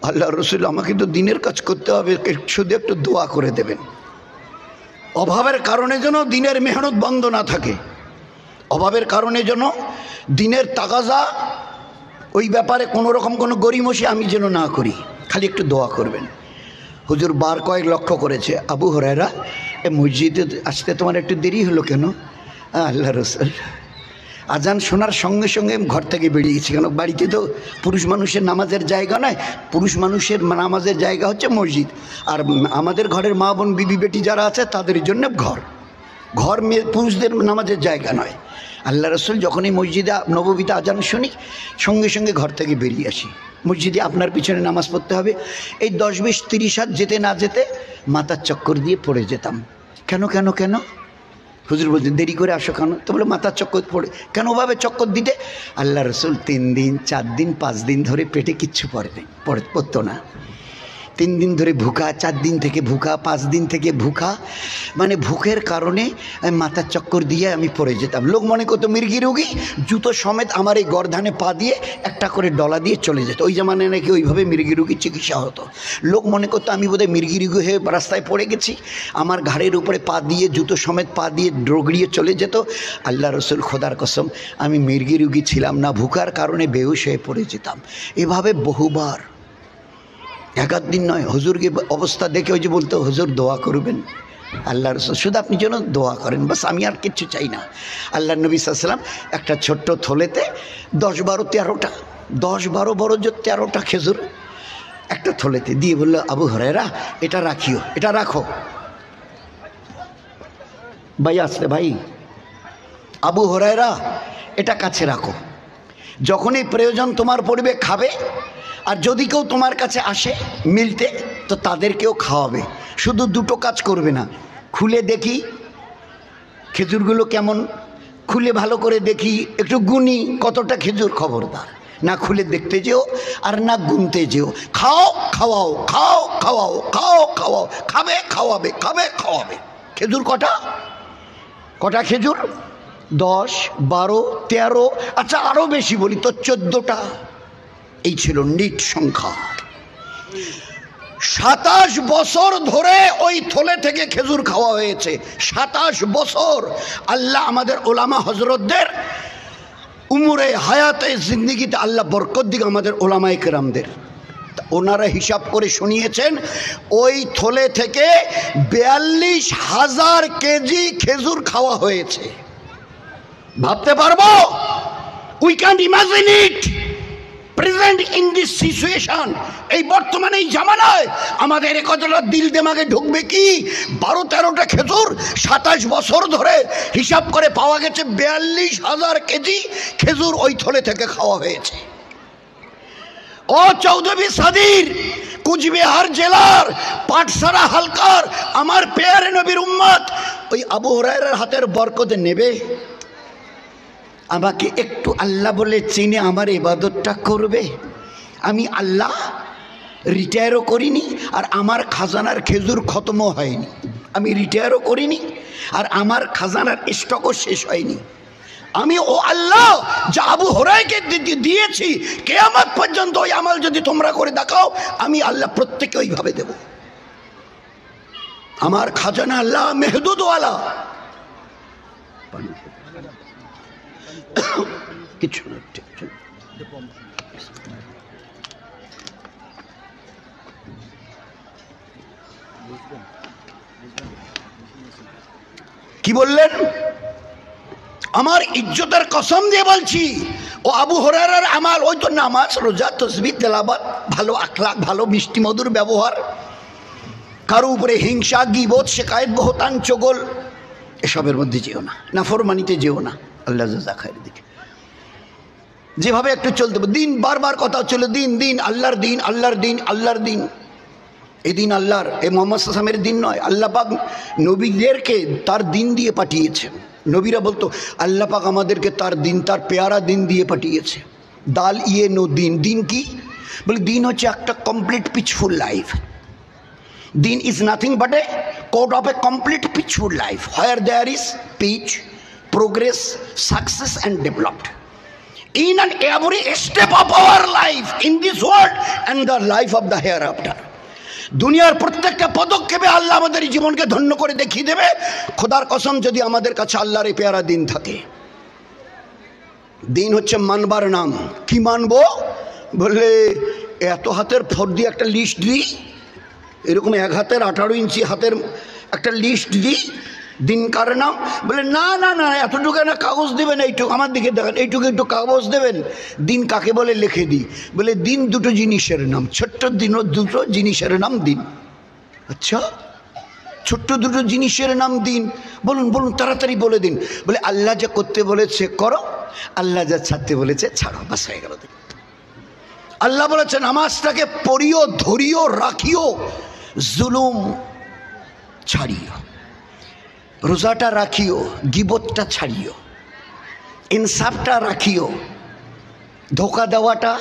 আল্লাহ রসুল আমাকে তো দিনের কাজ করতে হবে, শুধু একটু দোয়া করে দেবেন। অভাবের কারণে যেন দিনের মেহনত বন্ধ না থাকে, অভাবের কারণে যেন দিনের তাগাজা, ওই ব্যাপারে কোনো রকম কোনো গরিমসি আমি যেন না করি, খালি একটু দোয়া করবেন। হুজুর বার কয়েক লক্ষ্য করেছে, আবু হুরায়রা এ মসজিদে আসতে তোমার একটু দেরি হলো কেন? আল্লাহ রসুল আজান শোনার সঙ্গে সঙ্গে ঘর থেকে বেরিয়েছি, কেন বাড়িতে তো পুরুষ মানুষের নামাজের জায়গা নয়, পুরুষ মানুষের নামাজের জায়গা হচ্ছে মসজিদ। আর আমাদের ঘরের মা বোন বিবি বেটি যারা আছে তাদের জন্য ঘর মেয়ে পুরুষদের নামাজের জায়গা নয়। আল্লাহ রসুল যখনই মসজিদে নববীতে আজান শুনি সঙ্গে সঙ্গে ঘর থেকে বেরিয়ে আসি। মসজিদে আপনার পিছনে নামাজ পড়তে হবে, এই 10-20-30 হাত যেতে না যেতে মাথার চক্কর দিয়ে পড়ে যেতাম। কেন হুজুর বলছেন দেরি করে আসো কেন? তো বলে মাথার চক্কর পড়ে। কেন ভাবে চক্কর দিতে? আল্লাহ রসুল 3 দিন 4 দিন 5 দিন ধরে পেটে কিচ্ছু পড়তো না। 3 দিন ধরে ভুকা, 4 দিন থেকে ভুকা, 5 দিন থেকে ভুকা, মানে ভুকের কারণে মাথার চক্কর দিয়ে আমি পড়ে যেতাম। লোক মনে করতো মির্গি রোগী, জুতো সমেত আমার এই গর্ধানে পা দিয়ে একটা করে ডলা দিয়ে চলে যেত। ওই জামানে নাকি ওইভাবে মির্গি রোগীর চিকিৎসা হতো। লোক মনে করতো আমি বোধহয় মির্গি রোগী হয়ে রাস্তায় পড়ে গেছি, আমার ঘাড়ের উপরে পা দিয়ে জুতো সমেত পা দিয়ে ডগড়িয়ে চলে যেত। আল্লাহ রসুল খোদার কসম আমি মির্গি রোগী ছিলাম না, ভুকার কারণে বেহুশ হয়ে পড়ে যেতাম। এভাবে বহুবার, 1 দিন নয়। হুজুরকে অবস্থা দেখে ওই যে বলতো হুজুর দোয়া করবেন। আল্লাহ রসুল শুধু আপনি যেন দোয়া করেন, বাস, আমি আর কিচ্ছু চাই না। আল্লাহ নবী সাল্লাল্লাহু আলাইহি ওয়াসাল্লাম একটা ছোট্ট থলেতে 10-12-13টা 10-12 বড় যে 13টা খেজুর একটা থলেতে দিয়ে বললো, আবু হুরায়রা এটা রাখিও, এটা রাখো। ভাই আসলে ভাই, আবু হুরায়রা এটা কাছে রাখো, যখনই প্রয়োজন তোমার পড়বে খাবে, আর যদি কেউ তোমার কাছে আসে মিলতে তো তাদেরকেও খাওয়াবে। শুধু 2টো কাজ করবে না, খুলে দেখি খেজুরগুলো কেমন, খুলে ভালো করে দেখি, একটু গুনি কতটা খেজুর, খবরদার না খুলে দেখতে যেও আর না গুনতে যেও। খাও খাওয়াও, খাও খাওয়াও, খাও খাওয়াও, খাবে খাওয়াবে, খাবে খাওয়াবে। খেজুর কটা? কটা খেজুর? 10, 12, 13, আচ্ছা আরো বেশি বলি তো 14টা। এই ছিল নিট সংখ্যা। 27 বছর ধরে ওই থলে থেকে খেজুর খাওয়া হয়েছে। 27 বছর। আল্লাহ আমাদের ওলামা হজরতদের উমরে হায়াতে জিন্দিগিতে আল্লাহ বরকত দিক আমাদের ওলামায়ে কেরামদের। ওনারা হিসাব করে শুনিয়েছেন ওই থলে থেকে 42,000 কেজি খেজুর খাওয়া হয়েছে। ভাবতে পারবো? We can't imagine it present in this situation. এই বর্তমানে এই জামানায় আমাদের কতটা দিল দেমাগে ঢুকবে কি? 12-13টা খেজুর 27 বছর ধরে হিসাব করে পাওয়া গেছে 42,000 কেজি খেজুর ওই থলে থেকে খাওয়া হয়েছে। ও চৌধুরী সাদির কুচবিহার জেলার পাটসারা হালকার আমার পেয়ারে নবীর উম্মত, ওই আবু হুরায়রার হাতের বরকতে নেবে? আমাকে একটু আল্লাহ বলে চিনে আমার ইবাদতটা করবে? আমি আল্লাহ রিটায়ারও করিনি আর আমার খাজানার খেজুর খতমও হয়নি। আমি রিটায়ারও করিনি আর আমার খাজানার স্টকও শেষ হয়নি। আমি ও আল্লাহ যা আবু হুরায়রাকে দিয়েছি কিয়ামত পর্যন্ত ওই আমল যদি তোমরা করে দেখাও আমি আল্লাহ প্রত্যেককে ওইভাবে দেব। আমার খাজানা আল্লাহ মেহদুদওয়ালা। কিছু না, কি বললেন? আমার ইজ্জতের কসম দিয়ে বলছি ও আবু হুরায়রার আমাল ওই তো নামাজ, রোজা, তাসবিহ, তেলাওয়াত, ভালো আখলাক, ভালো মিষ্টি মধুর ব্যবহার, কারো উপরে হিংসা, গীবত, শিকায়েত, বহতান, চগল, এসবের মধ্যে যেও না, নাফরমানিতে যেও না। আল্লাহ জাযা খায়ের দিকে যেভাবে একটু চলতে দিন, বারবার কথা চলে দিন দিন, আল্লাহর দিন, আল্লাহর দিন, আল্লাহর দিন। এই দিন আল্লাহর, এই মোহাম্মদ সাল্লামের দিন নয়। আল্লাহ পাক নবীদেরকে তার দিন দিয়ে পাঠিয়েছেন। নবীরা বলতো আল্লাহ পাক আমাদেরকে তার দিন, তার পেয়ারা দিন দিয়ে পাঠিয়েছে। দাল ইয়ে নো দিন। দিন কি? বলে দিন হচ্ছে একটা কমপ্লিট পিসফুল লাইফ। দিন is nothing but a code of a complete peaceful life where there is peace, progress, success and developed in and every step of our life in this world and the life of the hereafter. দুনিয়ার প্রত্যেকটা পদক্ষেপে আল্লাহ আমাদের জীবনকে ধন্য করে দেখিয়ে দেবে। খোদার কসম যদি আমাদের কাছে আল্লাহর এই পেয়ারা দিন থাকে। দিন হচ্ছে মানবার নাম। কি মানবো? বলে এত হাতের ফর দিয়ে একটা লিস্ট দিই, এরকম 1 হাতের 18 ইঞ্চি হাতের একটা লিস্ট দিই দিনকার নাম। বলে না না না, এতটুকু না কাগজ দেবেন, এইটুকু আমার দিকে দেখেন, এইটুকু একটু কাগজ দেবেন। দিন কাকে বলে লিখে দিই। বলে দিন দুটো জিনিসের নাম, ছোট্ট দিনও দুটো জিনিসের নাম দিন। আচ্ছা, ছোট্ট দুটো জিনিসের নাম দিন? বলুন বলুন, তাড়াতাড়ি বলে দিন। বলে আল্লাহ যা করতে বলেছে করো, আল্লাহ যা ছাড়তে বলেছে ছাড়ো, বাস হয়ে গেল। আল্লাহ বলেছে নামাজটাকে পড়িও, ধরিও, রাখিও, জুলুম ছাড়িও। রোজাটা রাখিও, গিবতটা ছাড়িও, ইনসাফটা রাখিও, ধোকা দেওয়াটা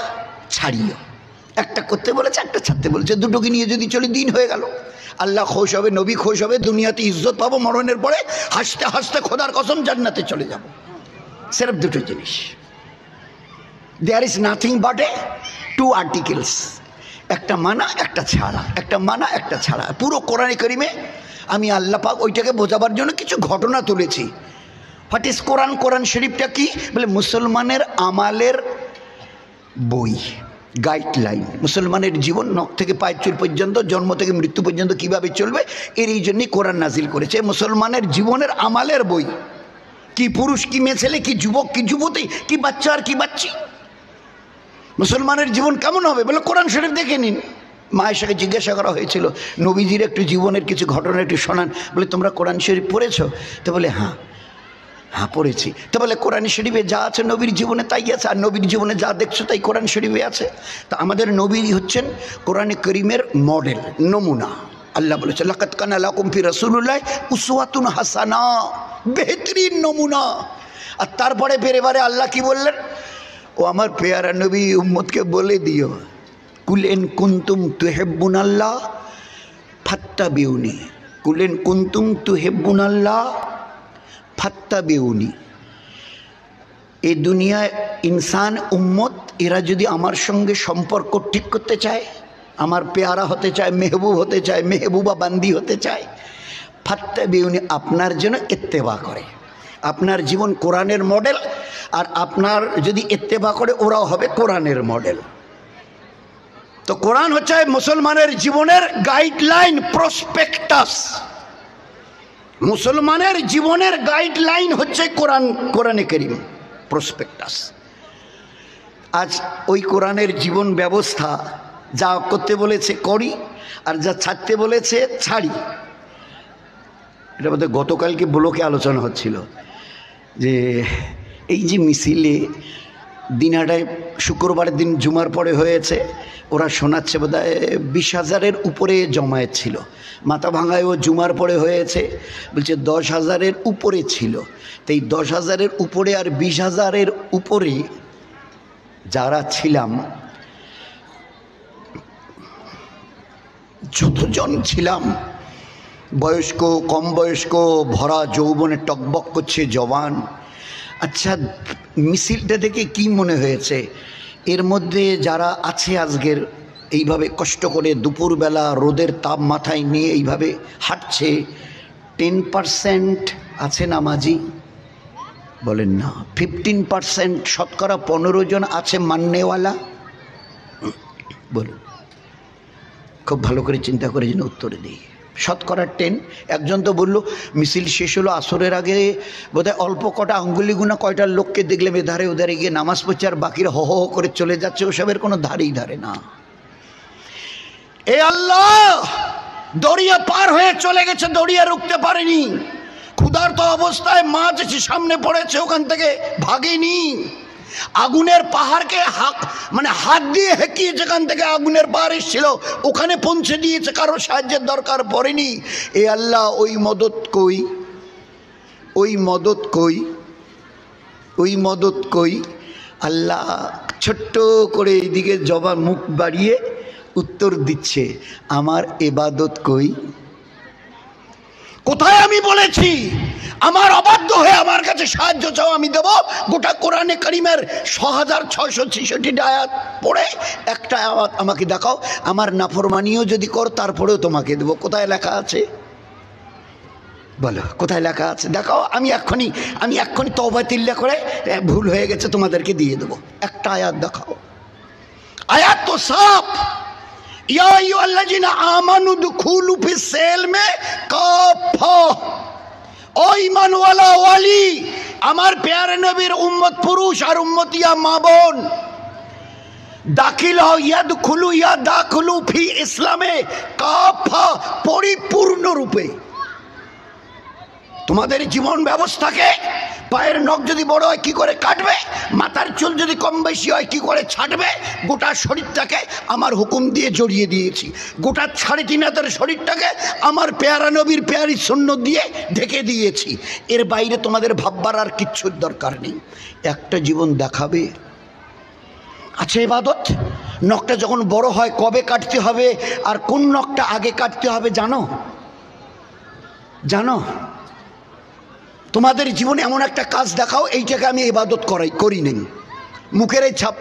ছাড়িও। একটা করতে বলেছে, একটা ছাড়তে বলেছে, দুটোকে নিয়ে যদি চলে দিন হয়ে গেল। আল্লাহ খুশ হবে, নবী খুশ হবে, দুনিয়াতে ইজ্জত পাবো, মরণের পরে হাসতে হাসতে খোদার কসম জান্নাতে চলে যাব। সির্ফ দুটো জিনিস। There is nothing but a 2 articles, একটা মানা একটা ছাড়া, একটা মানা একটা ছাড়া। পুরো কোরআনে কারিমে আমি আল্লাহ পাক ওইটাকে বোঝাবার জন্য কিছু ঘটনা তুলেছি। হোয়াট ইজ কোরআন? কোরআন শরীফটা কি? বলে মুসলমানের আমালের বই, গাইডলাইন। মুসলমানের জীবন নখ থেকে পায়ের চুল পর্যন্ত, জন্ম থেকে মৃত্যু পর্যন্ত কিভাবে চলবে, এর এই জন্যই কোরআন নাজিল করেছে। মুসলমানের জীবনের আমালের বই। কি পুরুষ, কি মেয়ে ছেলে, কি যুবক, কি যুবতী, কি বাচ্চা আর কি বাচ্চি, মুসলমানের জীবন কেমন হবে? বলে কোরআন শরীফ দেখে নিন। মায়েশাকে জিজ্ঞাসা করা হয়েছিল নবীজির একটু জীবনের কিছু ঘটনা একটু শোনান। বলে তোমরা কোরআন শরীফ পড়েছো? তো বলে হ্যাঁ হ্যাঁ পড়েছি। তো বলে কোরআন শরীফে যা আছে নবীর জীবনে তাই আছে, আর নবীর জীবনে যা দেখছো তাই কোরআন শরীফে আছে। তা আমাদের নবী হচ্ছেন কোরআনে করিমের মডেল, নমুনা। আল্লাহ বলেছে লাকাদ কানা লাকুম ফি রাসূলিল্লাহি উসওয়াতুন হাসানা, বেহতরিন নমুনা। আর তারপরে এবারে আল্লাহ কি বললেন? ও আমার পেয়ারা নবী উম্মতকে বলে দিও, কুল ইন কুনতুম তুহিব্বুনাল্লাহ ফাত্তাবিউনি, কুল ইন কুনতুম তুহিব্বুনাল্লাহ ফাত্তাবিউনি। এই দুনিয়ায় ইনসান উম্মত এরা যদি আমার সঙ্গে সম্পর্ক ঠিক করতে চায়, আমার পেয়ারা হতে চায়, মেহবুব হতে চায়, মেহবুবা বান্দি হতে চায়, ফাত্তাবিউনি, আপনার জন্য ইত্তেবা করে। আপনার জীবন কোরআনের মডেল, আর আপনার যদি ইত্তেবা করে ওরাও হবে কোরআনের মডেল। তো কোরআন হচ্ছে মুসলমানের জীবনের গাইডলাইন, প্রসপেক্টাস। মুসলমানের জীবনের গাইডলাইন হচ্ছে কোরআন, কোরআনে কারীম, প্রসপেক্টাস। আজ ওই কোরআনের জীবন ব্যবস্থা যা করতে বলেছে করি, আর যা ছাড়তে বলেছে ছাড়ি। এটা বোধ হয় গতকালকে ব্লকে আলোচনা হচ্ছিল যে এই যে মিছিলে দিনাটায় শুক্রবারের দিন জুমার পরে হয়েছে, ওরা শোনাচ্ছে বোধ হয় 20,000-এর উপরে জমায়েত ছিল। মাথা ভাঙায়ও জুমার পরে হয়েছে, বলছে 10,000-এর উপরে ছিল। তো এই 10,000-এর উপরে আর 20,000-এর উপরে যারা ছিলাম, যতজন ছিলাম, বয়স্ক, কম বয়স্ক, ভরা যৌবনে টকবক করছে জওয়ান। আচ্ছা, মিছিলটা দেখে কি মনে হয়েছে? এর মধ্যে যারা আছে আজকের এইভাবে কষ্ট করে দুপুরবেলা রোদের তাপ মাথায় নিয়ে এইভাবে হাঁটছে, 10% আছে নামাজি? বলেন না। 15% শতকরা 15 জন আছে মাননেওয়ালা? বলুন, খুব ভালো করে চিন্তা করে যেন উত্তরে দিই। শতকরা 10। একজন তো বলল মিছিল শেষ হলো আসরের আগে বোধহয় অল্প কটা আঙ্গুলি গুনা কয়টা লোককে দেখলাম এধারে ওধারে গিয়ে নামাজ পড়ছে, আর বাকিরা হ হ করে চলে যাচ্ছে, ওসবের কোনো ধারেই ধারে না। এ আল্লাহ, দরিয়া পার হয়ে চলে গেছে, দরিয়া রুখতে পারেনি। ক্ষুধার্ত অবস্থায় মাছ সামনে পড়েছে, ওখান থেকে ভাগেনি। আগুনের পাহাড়কে হাত দিয়ে হেঁকিয়ে যেখান থেকে আগুনের পাহাড় এসেছিল ওখানে পৌঁছে দিয়েছে, কারো সাহায্যের দরকার পড়েনি। এ আল্লাহ, ওই মদত কই, ওই মদত কই, ওই মদত কই? আল্লাহ ছোট্ট করে এইদিকে জবান মুখ বাড়িয়ে উত্তর দিচ্ছে, আমার ইবাদত কই? কোথায় আমি বলেছি আমার অবাধ্য হয়ে আমার কাছে সাহায্য চাও, আমি দেব? গোটা কোরআনে কারীমের 6,666 আয়াত পড়ে একটা আয়াত আমাকে দেখাও, আমার নাফরমানিও যদি কর তারপরেও তোমাকে দেব। কোথায় লেখা আছে বলো, কোথায় লেখা আছে দেখাও। আমি এক্ষুনি তওবা তিল্লা করে ভুল হয়ে গেছে তোমাদেরকে দিয়ে দেব। একটা আয়াত দেখাও। আয়াত তো সাফ, ইয়া আইয়ুহাল্লাযিনা আমানু দুখুলু ফিস সিলমে কাফা। ও ঈমানওয়ালা ওয়ালি, আমার প্যারে নবীর উম্মত পুরুষ আর উম্মতিয়া মা বোন, দাখিল হও, ইয়াদখুলু ইয়া দাখুলু ফি ইসলামে কাফা, পরিপূর্ণ রূপে। তোমাদের জীবন ব্যবস্থাকে পায়ের নখ যদি বড় হয় কি করে কাটবে, মাথার চুল যদি কম বেশি হয় কি করে ছাঁটবে, গোটা শরীরটাকে আমার হুকুম দিয়ে জড়িয়ে দিয়েছি। গোটা 3.5 শরীরটাকে আমার পেয়ারা নবীর পেয়ারি সুন্নত দিয়ে ঢেকে দিয়েছি। এর বাইরে তোমাদের ভাববার আর কিচ্ছুর দরকার নেই। একটা জীবন দেখাবে আছে ইবাদত। নখটা যখন বড় হয় কবে কাটতে হবে আর কোন নখটা আগে কাটতে হবে জানো? জানো? তোমাদের জীবনে এমন একটা কাজ দেখাও, এইটাকে আমি ইবাদত করি নেই। মুখের এই ছাপ,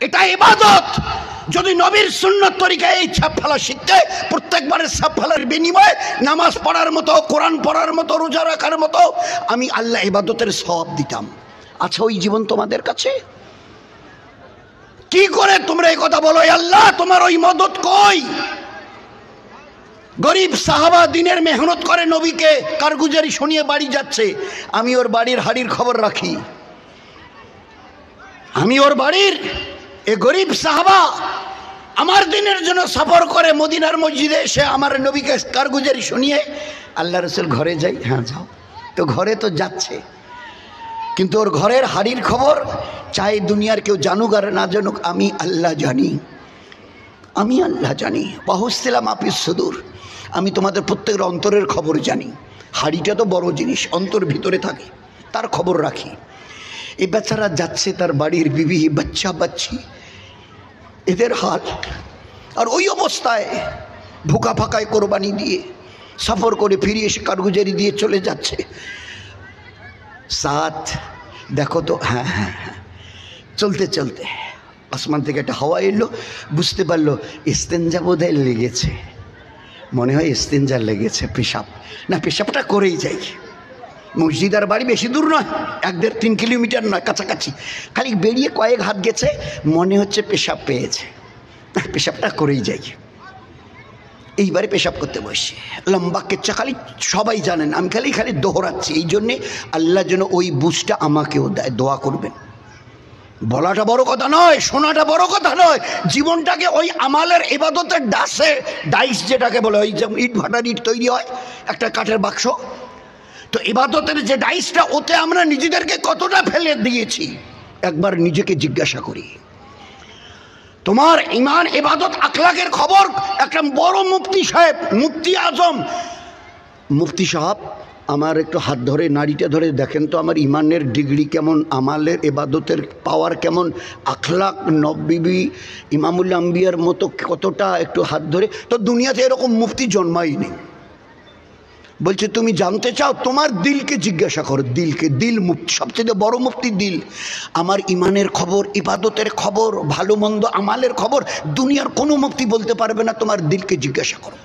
এটা ইবাদত। যদি নবীর সুন্নত তরিকায় এই ছাপ ফেলা শিখতে, প্রত্যেকবারের ছাপ ফেলার বিনিময়ে নামাজ পড়ার মতো, কোরআন পড়ার মতো, রোজা রাখার মতো আমি আল্লাহ ইবাদতের সওয়াব দিতাম। আচ্ছা, ওই জীবন তোমাদের কাছে? কি করে তোমরা এই কথা বলো, আল্লাহ তোমার ওই মদত কই? গরিব সাহাবা দিনের মেহনত করে নবীকে কারগুজারি শুনিয়ে বাড়ি যাচ্ছে, আমি ওর বাড়ির হাড়ির খবর রাখি। আমি ওর বাড়ির এ গরিব সাহাবা আমার দিনের জন্য সফর করে মদিনার মসজিদে এসে আমার নবীকে কারগুজারি শুনিয়ে আল্লাহ রসুল ঘরে যাই। হ্যাঁ যাও। তো ঘরে তো যাচ্ছে, কিন্তু ওর ঘরের হাড়ির খবর চাই দুনিয়ার কেউ জানুক আর না জানুক, আমি আল্লাহ জানি, আমি আল্লাহ জানি। বাহুসিলাম আপিস সুদূর, আমি তোমাদের প্রত্যেকের অন্তরের খবর জানি। হাড়িটা তো বড় জিনিস, অন্তর ভিতরে থাকে, তার খবর রাখি। এই বেচারা যাচ্ছে তার বাড়ির বিবি বাচ্চা বাচ্চি, এদের হাল। আর ওই অবস্থায় ভুকা ফাঁকায় কোরবানি দিয়ে সফর করে ফিরে এসে কারগুজারি দিয়ে চলে যাচ্ছে। সাথ দেখো তো, হ্যাঁ হ্যাঁ হ্যাঁ, চলতে চলতে আসমান থেকে একটা হাওয়া এলো, বুঝতে পারলো ইস্তেঞ্জা বোধহয় লেগেছে, মনে হয় ইস্তেঞ্জা লেগেছে, পেশাব না, পেশাবটা করেই যাই। মসজিদ আর বাড়ি বেশি দূর নয়, 1-1.5-3 কিলোমিটার নয়, কাছাকাছি। খালি বেরিয়ে কয়েক হাত গেছে, মনে হচ্ছে পেশাব পেয়েছে, পেশাবটা করেই যাই। এইবারে পেশাব করতে বসে, লম্বা কেচ্চা, খালি সবাই জানেন আমি খালি দোহরাচ্ছি, এই জন্যে আল্লাহ যেন ওই বুঝটা আমাকেও দেয়, দোয়া করবেন। বলাটা বড় কথা নয়, শোনাটা বড় কথা নয়, জীবনটাকে ওই আমালের ইবাদতের ডাইস যেটাকে বলে, ওই যেমন ইট ভাটার ইট তৈরি হয় একটা কাঠের বাক্স, তো ইবাদতের যে ডাইসটা, ওতে আমরা নিজেদেরকে কতটা ফেলে দিয়েছি একবার নিজেকে জিজ্ঞাসা করি। তোমার ইমান, ইবাদত, আখলাকের খবর একটা বড় মুফতি সাহেব, মুফতি আজম, মুফতি সাহেব আমার একটু হাত ধরে, নাড়িটা ধরে দেখেন তো আমার ইমানের ডিগ্রি কেমন, আমালের ইবাদতের পাওয়ার কেমন, আখলাক নববী ইমামুল আম্বিয়ার মতো কতটা, একটু হাত ধরে। তো দুনিয়াতে এরকম মুফতি জন্মাই নেই। বলছে তুমি জানতে চাও, তোমার দিলকে জিজ্ঞাসা করো, দিলকে। দিল মুফতি, সবচেয়ে বড় মুফতি দিল। আমার ইমানের খবর, ইবাদতের খবর, ভালো মন্দ আমালের খবর দুনিয়ার কোনো মুফতি বলতে পারবে না, তোমার দিলকে জিজ্ঞাসা করো।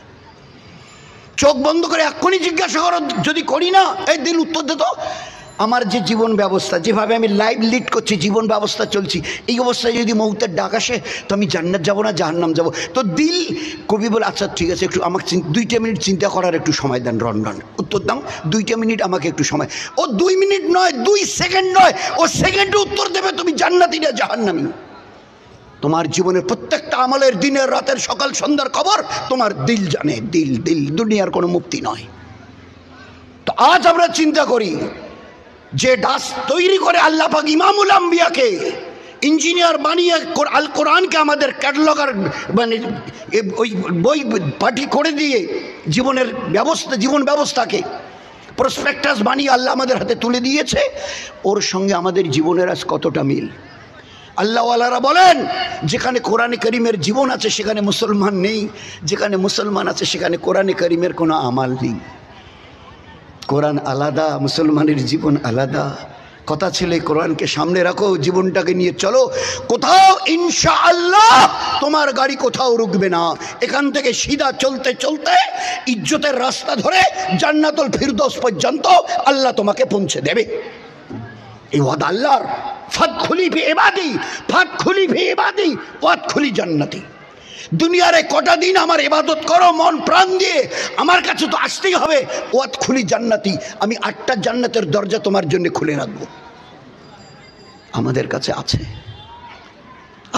চোখ বন্ধ করে এক্ষুনি জিজ্ঞাসা করো, যদি করি না, এই দিল উত্তর দে তো, আমার যে জীবন ব্যবস্থা, যেভাবে আমি লাইভ লিড করছি, জীবন ব্যবস্থা চলছি, এই অবস্থায় যদি মৌতের ডাক আসে, তো আমি জান্নাত যাবো না জাহান্নাম যাবো? তো দিল, কবি বলে আচ্ছা ঠিক আছে, একটু আমাকে 2 মিনিট চিন্তা করার একটু সময় দেন, রন উত্তর দাও, 2 মিনিট আমাকে একটু সময়। ও 2 মিনিট নয়, 2 সেকেন্ড নয়, ও সেকেন্ডে উত্তর দেবে তুমি জান্নাতি না জাহান্নামী। তোমার জীবনের প্রত্যেকটা আমলের, দিনের রাতের, সকাল সন্ধ্যার খবর তোমার দিল জানে, দিল, দিল, দুনিয়ার কোনো মুক্তি নয়। তো আজ আমরা চিন্তা করি, যে ডাস তৈরি করে আল্লাহ পাক ইমামুল আম্বিয়াকে ইঞ্জিনিয়ার বানিয়ে আল কোরআনকে আমাদের ক্যাটালগার মানে ওই বই পাঠি করে দিয়ে জীবনের ব্যবস্থা, জীবন ব্যবস্থাকে প্রসপেক্টাস বানিয়ে আল্লাহ আমাদের হাতে তুলে দিয়েছে, ওর সঙ্গে আমাদের জীবনের আজ কতটা মিল। আল্লাহওয়ালারা বলেন, যেখানে কোরআনে করিমের জীবন আছে সেখানে মুসলমান নেই, যেখানে মুসলমান আছে সেখানে কোরআনে করিমের কোনো আমাল নেই। কোরআন আলাদা, মুসলমানের জীবন আলাদা। কথা ছিল কোরআনকে সামনে রাখো, জীবনটাকে নিয়ে চলো, কোথাও ইনশাআল্লাহ তোমার গাড়ি কোথাও রুকবে না। এখান থেকে সিধা চলতে চলতে ইজ্জতের রাস্তা ধরে জান্নাতুল ফিরদৌস পর্যন্ত আল্লাহ তোমাকে পৌঁছে দেবে। এই ওয়াদা আল্লাহর। ফাদখুলি ফি ইবাদি, ফাদখুলি ফি ইবাদি ওয়াদখুলি জান্নাতি। দুনিয়ার কটা দিন আমার ইবাদত করো মন প্রাণ দিয়ে, আমার কাছে তো আসতেই হবে। ওয়াদখুলি জান্নাতি, আমি 8টা জান্নাতের দরজা তোমার জন্য খুলে রাখবো। আমাদের কাছে আছে,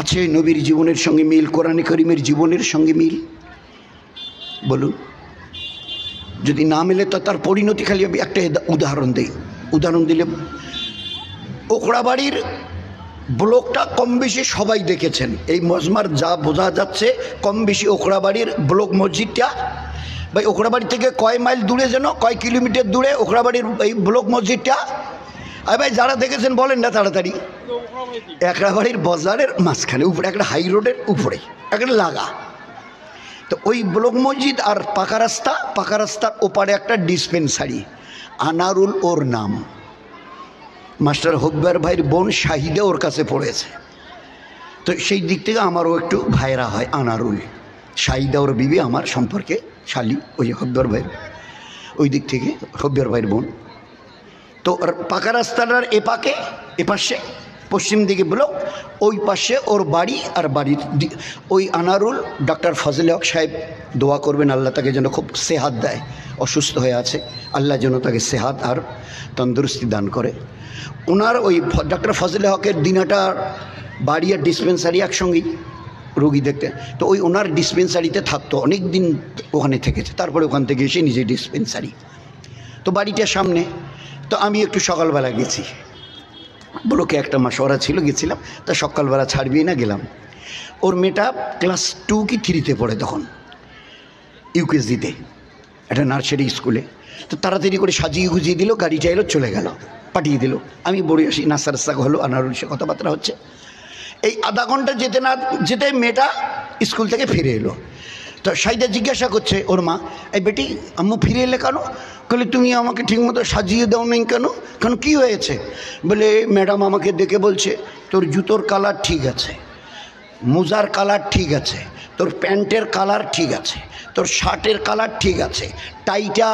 আছে নবীর জীবনের সঙ্গে মিল, কোরআনে করিমের জীবনের সঙ্গে মিল? বলুন, যদি না মিলে তো তার পরিণতি, খালি আমি একটা উদাহরণ দিই। উদাহরণ দিলে, ওখড়াবাড়ির ব্লকটা কম বেশি সবাই দেখেছেন, এই মজমার যা বোঝা যাচ্ছে কম বেশি ওখড়াবাড়ির ব্লক মসজিদটা। ভাই ওখড়াবাড়ি থেকে কয় মাইল দূরে, যেন কয় কিলোমিটার দূরে ওখড়াবাড়ির এই ব্লক মসজিদটা? আর ভাই যারা দেখেছেন বলেন না তাড়াতাড়ি। একড়াবাড়ির বাজারের মাঝখানে, উপরে একটা হাই রোডের উপরে একটা লাগা। তো ওই ব্লক মসজিদ আর পাকা রাস্তা, পাকা রাস্তার ওপারে একটা ডিসপেন্সারি, আনারুল ওর নাম। মাস্টার হব্বার ভাইয়ের বোন শাহিদা ওর কাছে পড়েছে, তো সেই দিক থেকে আমারও একটু ভাইরা হয়। আনারুল, শাহিদা ওর বিবি আমার সম্পর্কে শালি, ওই হব্বার ভাইয়ের, ওই দিক থেকে হব্বার ভাইয়ের বোন। তো পাকা রাস্তাটার এপাশে পশ্চিম দিকে ব্লক, ওই পাশে ওর বাড়ি। আর বাড়ির ওই আনারুল, ডক্টর ফজলে হক সাহেব দোয়া করবেন আল্লাহ তাকে যেন খুব সেহাত দেয়, অসুস্থ হয়ে আছে, আল্লাহ যেন তাকে সেহাত আর তন্দুরস্তি দান করে। ওনার ওই ডক্টর ফজলে হকের দিনাটার বাড়ি আর ডিসপেন্সারি একসঙ্গেই, রোগী দেখতে। তো ওই ওনার ডিসপেন্সারিতে থাকতো, অনেক দিন ওখানে থেকেছে, তারপরে ওখান থেকে এসে নিজে ডিসপেন্সারি। তো বাড়িটার সামনে। তো আমি একটু সকালবেলা গেছি, ব্লকে একটা মাসওয়ারা ছিল, গেছিলাম। তা সকালবেলা ছাড়বি না, গেলাম। ওর মেয়েটা ক্লাস 2 কি 3-তে পড়ে তখন, ইউকেজিতে। একটা নার্সারি স্কুলে। তো তাড়াতাড়ি করে সাজিয়ে গুজিয়ে দিল, গাড়িটা এলো, চলে গেল, পাঠিয়ে দিল। আমি বড়ি আসি, নাস্তা রাস্তা হলো, আনারুল সে কথাবার্তা হচ্ছে। এই আধা ঘন্টা যেতে না যেতে মেয়েটা স্কুল থেকে ফিরে এলো। তো সাইদা জিজ্ঞাসা করছে ওর মা, এই বেটি আম্মু ফিরে এলে কেন? বলে তুমি আমাকে ঠিকমতো সাজিয়ে দাও নাই কেন? কেন কী হয়েছে? বলে ম্যাডাম আমাকে দেখে বলছে তোর জুতোর কালার ঠিক আছে, মোজার কালার ঠিক আছে, তোর প্যান্টের কালার ঠিক আছে, তোর শার্টের কালার ঠিক আছে, টাইটা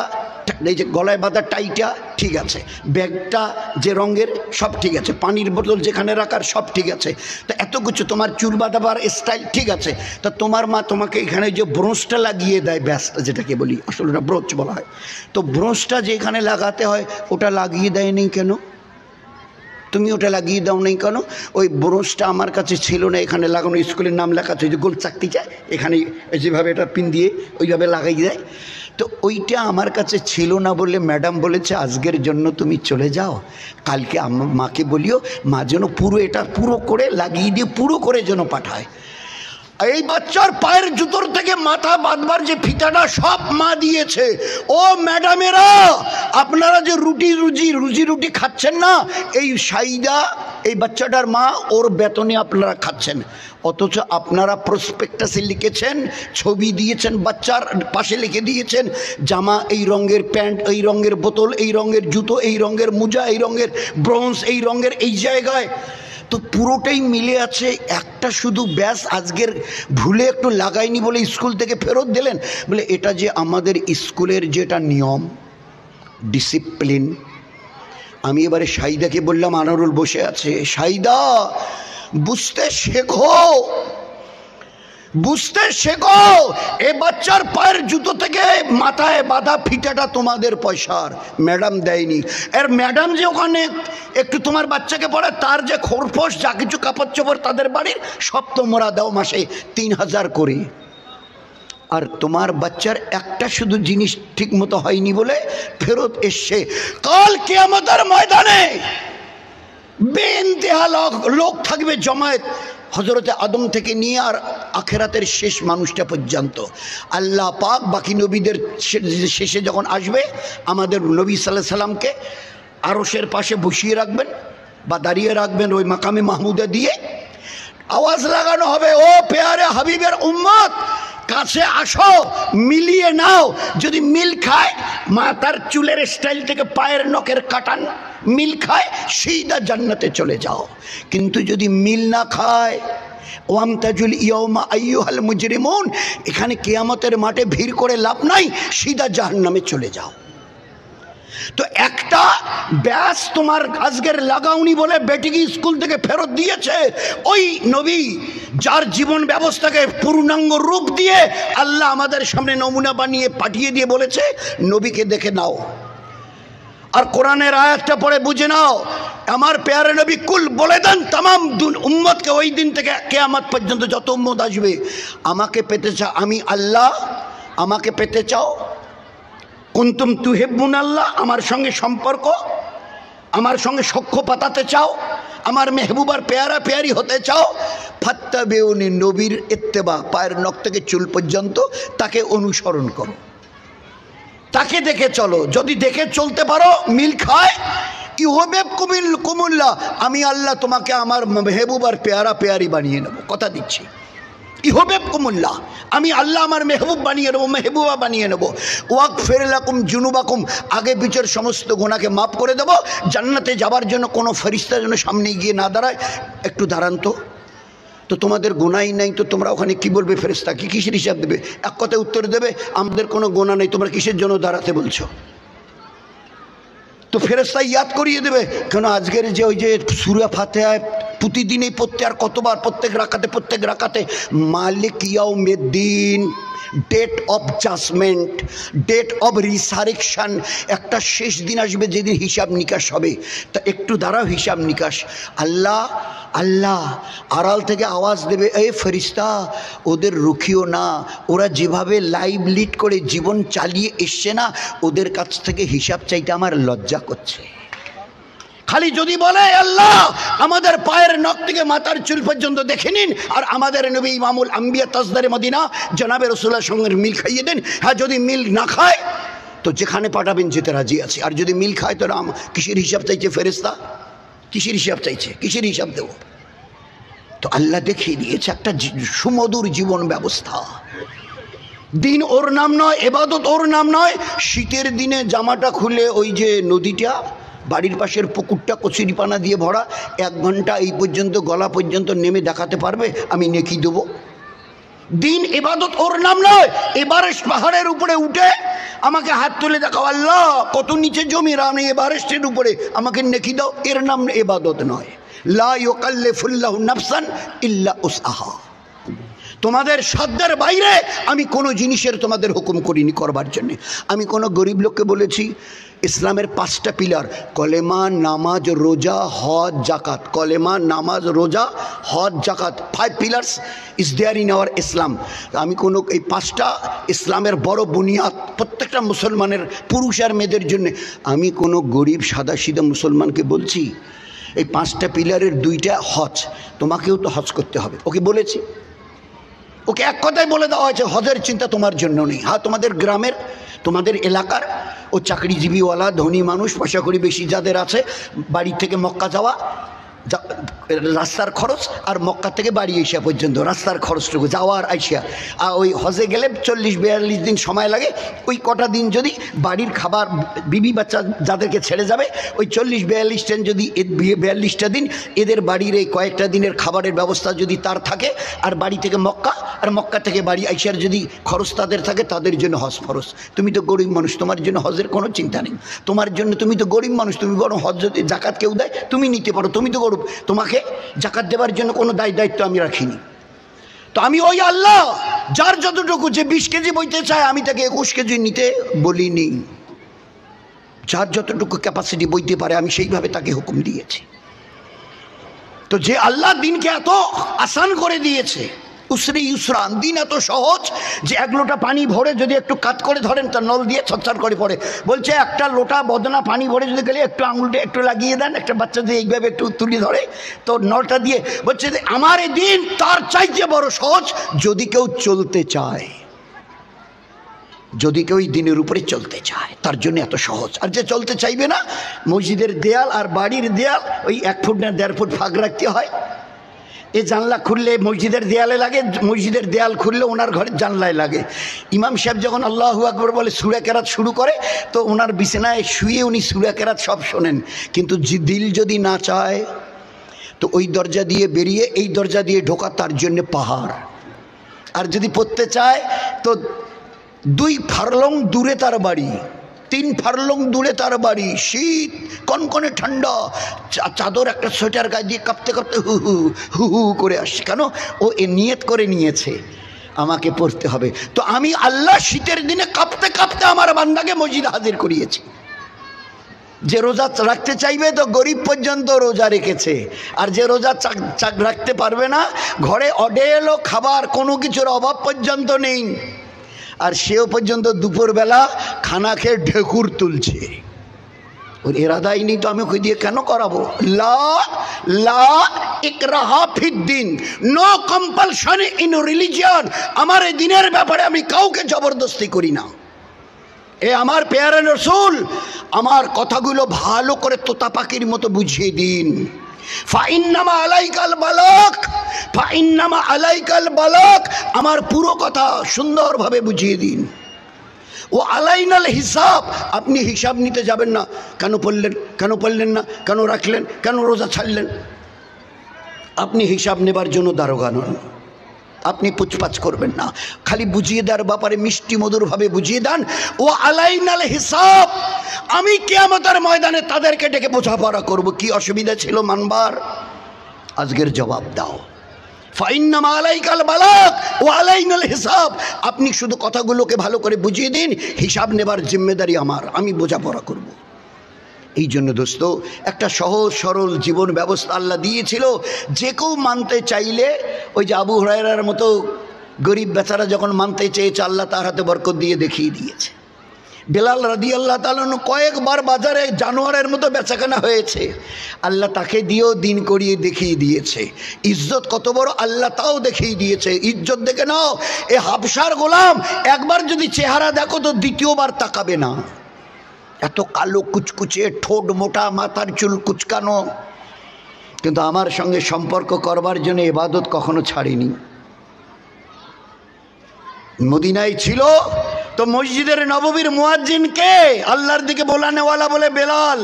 এই যে গলায় বাঁধা টাইটা ঠিক আছে, ব্যাগটা যে রঙের সব ঠিক আছে, পানির বোতল যেখানে রাখার সব ঠিক আছে, তো এত কিছু, তোমার চুল বাঁধাবার স্টাইল ঠিক আছে। তা তোমার মা তোমাকে এখানে যে ব্রোঞ্জটা লাগিয়ে দেয়, ব্যাসটা যেটাকে বলি, আসলে ওটা ব্রোঞ্জ বলা হয়, তো ব্রোঞ্জটা যে এখানে লাগাতে হয় ওটা লাগিয়ে দেয়নি কেন? তুমি ওটা লাগিয়ে দাও নাই কেন? ওই ব্রোঞ্জটা আমার কাছে ছিল না, এখানে লাগানো, স্কুলের নাম লেখা আছে, যে গোল চাকতি চায় এখানে যেভাবে এটা পিন দিয়ে ওইভাবে লাগাই দেয়, তো ওইটা আমার কাছে ছিল না বলে ম্যাডাম বলেছে আজকের জন্য তুমি চলে যাও, কালকে আমার মাকে বলিও মা যেন পুরো এটা পুরো করে লাগিয়ে দিয়ে পুরো করে যেন পাঠায়। এই বাচ্চার পায়ের জুতোর থেকে মাথা বাঁধবার যে ফিতাটা সব মা দিয়েছে। ও ম্যাডামেরা, আপনারা যে রুজি রুটি খাচ্ছেন না, এই সাইদা এই বাচ্চাটার মা ওর বেতনে আপনারা খাচ্ছেন, অথচ আপনারা প্রসপেক্টাসে লিখেছেন, ছবি দিয়েছেন, বাচ্চার পাশে লিখে দিয়েছেন জামা এই রঙের, প্যান্ট এই রঙের, বোতল এই রঙের, জুতো এই রঙের, মোজা এই রঙের, ব্রোঞ্জ এই রঙের, এই জায়গায় তো পুরোটাই মিলে আছে। একটা শুধু ব্যাস আজকের ভুলে একটু লাগাইনি বলে স্কুল থেকে ফেরত দিলেন। বলে এটা যে আমাদের স্কুলের যেটা নিয়ম, ডিসিপ্লিন। আমি এবারে সাইদাকে বললাম, আনারুল বসে আছে, সাইদা বুঝতে শেখো, বুঝতে শেখো, এ বাচ্চার পায়ের জুতো থেকে মাথায় বাঁধা ফিতাটা তোমাদের পয়সার, ম্যাডাম দেয়নি। এর ম্যাডাম যে ওখানে একটু তোমার বাচ্চাকে পড়ে, তার যে খোরপোশ যা কিছু কাপড় চোপড় তাদের বাড়ির সব তোমরা দাও মাসে 3000 করে। আর তোমার বাচ্চার একটা শুধু জিনিস ঠিক মতো হয়নি বলে ফেরত এসছে। কাল কিয়ামতের ময়দানে বেইন্তেহা লোক থাকবে জমায়েত, হজরতে আদম থেকে নিয়ে আর আখেরাতের শেষ মানুষটা পর্যন্ত। আল্লাহ পাক বাকি নবীদের শেষে যখন আসবে, আমাদের নবী সাল্লাল্লাহু আলাইহি সাল্লামকে আরশের পাশে বসিয়ে রাখবেন বা দাঁড়িয়ে রাখবেন ওই মাকামে মাহমুদে দিয়ে, আওয়াজ লাগানো হবে, ও পেয়ারে হাবিবের উম্মত কাছে আসো, মিলিয়ে নাও। যদি মিল খায়, মাথার চুলের স্টাইল থেকে পায়ের নখের কাটান মিল খায়, সিধা জান্নাতে চলে যাও। কিন্তু যদি মিল না খায়, ওয়ামতাজুল ইয়াউমা আইয়ুহাল মুজরিমুন, এখানে কিয়ামতের মাঠে ভিড় করে লাভ নাই, সিধা জাহান্নামে চলে যাও। তো একটা ব্যাস তোমার আজকের লাগাওনি বলে বেটিকে স্কুল থেকে ফেরত দিয়েছে ওই নবী, যার জীবন ব্যবস্থাকে পূর্ণাঙ্গ রূপ দিয়ে আল্লাহ আমাদের সামনে নমুনা বানিয়ে পাঠিয়ে দিয়ে বলেছে নবীকে দেখে নাও। আর কোরআনের আয়াতটা পড়ে বুঝে নাও, আমার পেয়ারে নবী কুল বলে দেন তামাম উম্মতকে, ওই দিন থেকে কিয়ামত পর্যন্ত যত উম্মত আসবে, আমাকে পেতে চাও, আমি আল্লাহ, আমাকে পেতে চাও, কুনতুম তুহিব্বুন আল্লাহ, আমার সঙ্গে সম্পর্ক, আমার সঙ্গে সখ্য পাতাতে চাও, আমার মেহবুবার পেয়ারা পেয়ারি হতে চাও, ফাত্তাবিউনি, নবীর ইত্তেবা, পায়ের নখ থেকে চুল পর্যন্ত তাকে অনুসরণ করো, তাকে দেখে চলো। যদি দেখে চলতে পারো, মিল খায়, ইউহিব্বুকুম কুমুল্লাহ, আমি আল্লাহ তোমাকে আমার মেহবুবার পেয়ারা পেয়ারি বানিয়ে নেব, কথা দিচ্ছি। ইউহিব্বুকুমুল্লাহ, আমি আল্লাহ আমার মেহবুব বানিয়ে নেবো, মেহবুবা বানিয়ে নেবো। ওয়াগফির লাকুম যুনুবাকুম, আগে পিছের সমস্ত গুনাহকে মাফ করে দেবো। জান্নাতে যাবার জন্য কোনো ফেরেশতা যেন সামনে গিয়ে না দাঁড়ায়, একটু দাঁড়ান তো তোমাদের গুনাহই নাই, তো তোমরা ওখানে কি বলবে? ফেরেশতা কি কিসের হিসাব দেবে? এক কথায় উত্তর দেবে, আমাদের কোনো গুনাহ নেই, তোমরা কিসের জন্য দাঁড়াতে বলছো? তো ফেরেশতা ইয়াদ করিয়ে দেবে। কেন আজকের যে ওই যে সূরা ফাতিহায় প্রতিদিনই পড়তে, আর কতবার প্রত্যেক রাকাতে মালিক ইয়াউমিদ্দিন, day of judgement, day of resurrection, একটা শেষ দিন আসবে যেদিন হিসাব নিকাশ হবে। তা একটু দাঁড়াও, হিসাব নিকাশ। আল্লাহ আল্লাহ আড়াল থেকে আওয়াজ দেবে, এই ফেরেশতা ওদের রুখিও না, ওরা যেভাবে লাইভ লিড করে জীবন চালিয়ে এসছে না, ওদের কাছ থেকে হিসাব চাইতে আমার লজ্জা করছে। খালি যদি বলে আল্লাহ আমাদের পায়ের নখ থেকে মাথার চুল পর্যন্ত দেখে নিন, আর আমাদের নবী ইমামুল আম্বিয়া তাজদারে মদিনা জনাবে রাসূলুল্লাহর সঙ্গে মিল খাইয়ে দেন। হ্যাঁ, যদি মিল না খায়, তো যেখানে পাঠাবেন যেতে রাজি আছি। আর যদি মিল খায় তো কিসের হিসাব চাইছে ফেরেশতা? কিসের হিসাব চাইছে? কিসের হিসাব দেব? তো আল্লাহ দেখিয়ে দিয়েছে একটা সুমধুর জীবন ব্যবস্থা। দিন ওর নাম নয়, এবাদত ওর নাম নয়। শীতের দিনে জামাটা খুলে ওই যে নদীটা, বাড়ির পাশের পুকুরটা কচুরিপানা দিয়ে ভরা, 1 ঘন্টা এই পর্যন্ত গলা পর্যন্ত নেমে দেখাতে পারবে, আমি নেকি দেবো। দিন এবাদত ওর নাম নয়। এভারেস্ট পাহাড়ের উপরে উঠে আমাকে হাত তুলে দেখাও, আল্লাহ কত নিচে জমির, আমি এভারেস্টের উপরে, আমাকে নেকি দাও, এর নাম এবাদত নয়। লা ইউকাল্লিফুল্লাহু নাফসান ইল্লা উসআহা। তোমাদের সাধ্যের বাইরে আমি কোনো জিনিসের তোমাদের হুকুম করিনি করবার জন্য। আমি কোনো গরিব লোককে বলেছি ইসলামের 5টা পিলার, কলেমা, নামাজ, রোজা, হজ, জাকাত। কলেমা, নামাজ, রোজা, হজ, জাকাত, 5 pillars is there in our Islam. আমি কোনো এই 5টা ইসলামের বড় বুনিয়াদ প্রত্যেকটা মুসলমানের, পুরুষ আর মেয়েদের জন্য। আমি কোনো গরিব সাদাসিধা মুসলমানকে বলছি এই 5টা পিলারের 2টা হজ, তোমাকেও তো হজ করতে হবে। ওকে বলেছি, ওকে এক কথায় বলে দেওয়া হয়েছে হজের চিন্তা তোমার জন্য নেই। হ্যাঁ, তোমাদের গ্রামের, তোমাদের এলাকার ও চাকরিজীবীওয়ালা ধনী মানুষ, পয়সা করি বেশি যাদের আছে, বাড়ি থেকে মক্কা যাওয়া রাস্তার খরচ, আর মক্কা থেকে বাড়ি আসা পর্যন্ত রাস্তার খরচটুকু যাওয়ার আইসা। আর ওই হজে গেলে 40-42 দিন সময় লাগে। ওই কটা দিন যদি বাড়ির খাবার, বিবি বাচ্চা যাদেরকে ছেড়ে যাবে, ওই 40-42 দিন যদি 42টা দিন এদের বাড়ির এই কয়েকটা দিনের খাবারের ব্যবস্থা যদি তার থাকে, আর বাড়ি থেকে মক্কা, আর মক্কা থেকে বাড়ি আইসার যদি খরচ তাদের থাকে, তাদের জন্য হজ ফরজ। তুমি তো গরিব মানুষ, তোমার জন্য হজের কোনো চিন্তা নেই। তোমার জন্য, তুমি তো গরিব মানুষ, তুমি বরং হজ যদি জাকাত কেউ দেয় তুমি নিতে পারো, তুমি তো গরিব, তোমাকে জাকাত দেবার জন্য কোনো দায়িত্ব আমি রাখিনি। তো আমি ওই আল্লাহ যার যতটুকু, যে 20 কেজি বইতে চায় আমি তাকে 21 কেজি নিতে বলিনি। যার যতটুকু ক্যাপাসিটি বইতে পারে আমি সেইভাবে তাকে হুকুম দিয়েছি। তো যে আল্লাহ দিনকে এত আসান করে দিয়েছে, উসরি ইউসরান, দিন এত সহজ যে 1 লোটা পানি ভরে যদি একটু কাত করে ধরেন তার নল দিয়ে ছটছট করে পড়ে। বলছে 1টা লোটা বদনা পানি ভরে যদি গেলে একটু আঙুলটা একটু লাগিয়ে দেন, একটা বাচ্চা দিয়ে এইভাবে একটু তুলে ধরে তো নলটা দিয়ে, বলছে যে আমার এই দিন তার চাইতে বড় সহজ যদি কেউ চলতে চায়, যদি কেউ এই দিনের উপরে চলতে চায় তার জন্য এত সহজ। আর যে চলতে চাইবে না, মসজিদের দেয়াল আর বাড়ির দেয়াল ওই 1 ফুট না 1.5 ফুট ফাঁক রাখতে হয়। এ জানলা খুললে মসজিদের দেয়ালে লাগে, মসজিদের দেয়াল খুললে ওনার ঘরের জানলায় লাগে। ইমাম সাহেব যখন আল্লাহু আকবার বলে সূরা কেরাত শুরু করে, তো ওনার বিছানায় শুয়ে উনি সূরা কেরাত সব শোনেন। কিন্তু দিল যদি না চায় তো ওই দরজা দিয়ে বেরিয়ে এই দরজা দিয়ে ঢোকা তার জন্য পাহাড়। আর যদি পড়তে চায় তো 2 ফারলং দূরে তার বাড়ি, 3 ফারলং দূরে তার বাড়ি, শীত, কনকনে ঠান্ডা, চাদর একটা সোয়েটার গায়ে দিয়ে কাঁপতে কাঁপতে হু হু হু হু করে আসছে। কেন? ও এ নিয়ত করে নিয়েছে আমাকে পড়তে হবে। তো আমি আল্লাহ শীতের দিনে কাঁপতে কাঁপতে আমার বান্দাকে মসজিদে হাজির করিয়েছি। যে রোজা রাখতে চাইবে তো গরিব পর্যন্ত রোজা রেখেছে, আর যে রোজা রাখতে পারবে না, ঘরে অডেলো খাবার, কোনো কিছুর অভাব পর্যন্ত নেই, আর সেও পর্যন্ত দুপুরবেলা খানা খেয়ে ঢেকুর তুলছে। ওর এরাদাই নেই, তো আমি ওকে দিয়ে কেন করাবো? লা লা ইকরাহা ফিদ্দিন, নো কম্পালশন ইন রিলিজিয়ন। আমার এই দিনের ব্যাপারে আমি কাউকে জবরদস্তি করি না। এ আমার পেয়ারে রাসূল, আমার কথাগুলো ভালো করে তোতা পাখির মতো বুঝিয়ে দিন। ফাইন্নামা আলাইকাল বালাগ, ফাইন্নামা আলাইকাল বালাগ, আমার পুরো কথা সুন্দরভাবে বুঝিয়ে দিন। ও আলাইনাল হিসাব, আপনি হিসাব নিতে যাবেন না, কেন পড়লেন, কেন পড়লেন না, কেন রাখলেন, কেন রোজা ছাড়লেন। আপনি হিসাব নেবার জন্য দারোগা নন, আপনি পুচপাচ করবেন না, খালি বুঝিয়ে দেওয়ার ব্যাপারে মিষ্টি মধুরভাবে বুঝিয়ে দেন। ও আলাইনাল হিসাব, আমি কিয়ামতের ময়দানে তাদেরকে ডেকে বোঝাপড়া করব। কি অসুবিধা ছিল মানবার? আজকের জবাব দাও। ফাইন্নামা আলাইকাল বালাগ ওয়া আলাইনাল হিসাব, আপনি শুধু কথাগুলোকে ভালো করে বুঝিয়ে দিন, হিসাব নেবার জিম্মেদারি আমার, আমি বোঝাপড়া করব। এই জন্য দোস্ত, একটা সহজ সরল জীবন ব্যবস্থা আল্লাহ দিয়েছিল। যে কেউ মানতে চাইলে, ওই যে আবু হুরায়রার মতো গরিব বেচারা যখন মানতে চেয়েছে, আল্লাহ তার হাতে বরকত দিয়ে দেখিয়ে দিয়েছে। বেলাল রাদিয়াল্লাহু তাআলা কয়েকবার বাজারে জানোয়ারের মতো বেচাকেনা হয়েছে, আল্লাহ তাকে দিয়েও দিন করিয়ে দেখিয়ে দিয়েছে। ইজ্জত কত বড় আল্লাহ তাও দেখিয়ে দিয়েছে। ইজ্জত দেখে নাও, এ হাবশার গোলাম একবার যদি চেহারা দেখো তো দ্বিতীয়বার তাকাবে না। এত কালো কুচকুচে, ঠোঁট মোটা, মাথার চুল কুচকানো, কিন্তু আমার সঙ্গে সম্পর্ক করবার জন্য ইবাদত কখনো ছাড়েনি। মদিনায় ছিল তো মসজিদের নববীর মুয়াজ্জিন কে? আল্লাহর দিকে বোলানেওয়ালা বলে বেলাল।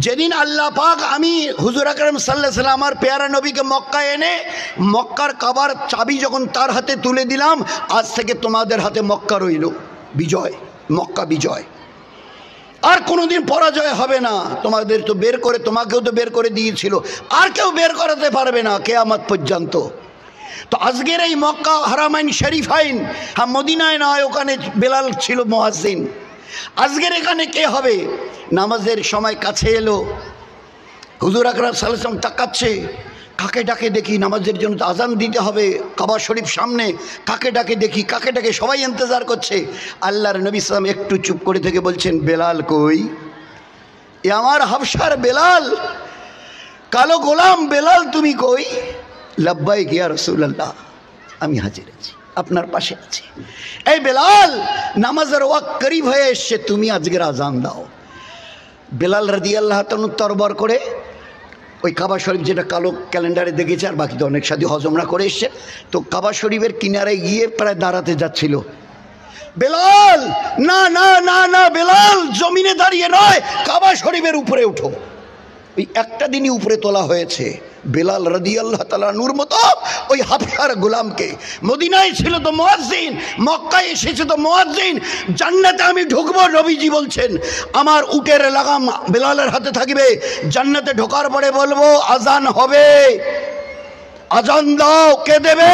যেদিন আল্লাহ পাক আমি হুজুর আকরাম সাল্লাল্লাহু আলাইহি ওয়াসাল্লাম আমার পেয়ারা নবীকে মক্কায় এনে মক্কার কাবার চাবি যখন তার হাতে তুলে দিলাম, আজ থেকে তোমাদের হাতে মক্কা রইল, বিজয়, মক্কা বিজয়, আর কোনোদিন পরাজয় হবে না। তোমাদের তো বের করে, তোমাকেও তো বের করে দিয়েছিল, আর কেউ বের করাতে পারবে না কিয়ামত পর্যন্ত। তো আজকের এই মক্কা হারামাইন শরীফাইন, হ্যাঁ মদিনায় নয়, ওখানে বেলাল ছিল মুয়াজ্জিন। আজকের এখানে কে হবে? নামাজের সময় কাছে এলো, হুজুর আকরাম সাল্লাল্লাহু আলাইহি ওয়াসাল্লাম তাকাচ্ছে, কাকে ডাকে দেখি, নামাজের জন্য তো আজান দিতে হবে, কাবা শরীফ সামনে, কাকে ডাকে দেখি, কাকে ডাকে, সবাই ইন্তজার করছে। আল্লাহর নবী সাল্লাল্লাহু আলাইহি ওয়াসাল্লাম একটু চুপ করে থেকে বলছেন, বেলাল কই? এ আমার হাবশার বেলাল, কালো গোলাম বেলাল, তুমি কই? লাব্বাইক ইয়া রাসূলুল্লাহ, আমি হাজির আছি, আপনার পাশে আছি। এই বেলাল, নামাজের ওয়াক্ত করিব হয়ে এসছে, তুমি আজকের আজান দাও। বেলাল রাদিয়াল্লাহু তাআলা তরবর করে ওই কাবা শরীফ, যেটা কালো ক্যালেন্ডারে দেখেছে, আর বাকি তো অনেক সাথী হজমরা করে এসছে, তো কাবা শরীফের কিনারে গিয়ে প্রায় দাঁড়াতে যাচ্ছিল। বেলাল, না না না না বেলাল, জমিনে দাঁড়িয়ে নয়, কাবা শরীফের উপরে উঠো। ওই একটা দিনই উপরে তোলা হয়েছে বেলাল রাদিয়াল্লাহু তাআলা নূর মতো ওই হাবশার গোলামকে। মদিনায় ছিল তো মুয়াজ্জিন, মক্কায় এসেছে তো মুয়াজ্জিন। জান্নাতে আমি ঢুকবো, নবীজি বলছেন আমার উটের লাগাম বেলালের হাতে থাকবে। জান্নাতে ঢোকার পরে বলবো আজান হবে, আজান দাও। কে দেবে?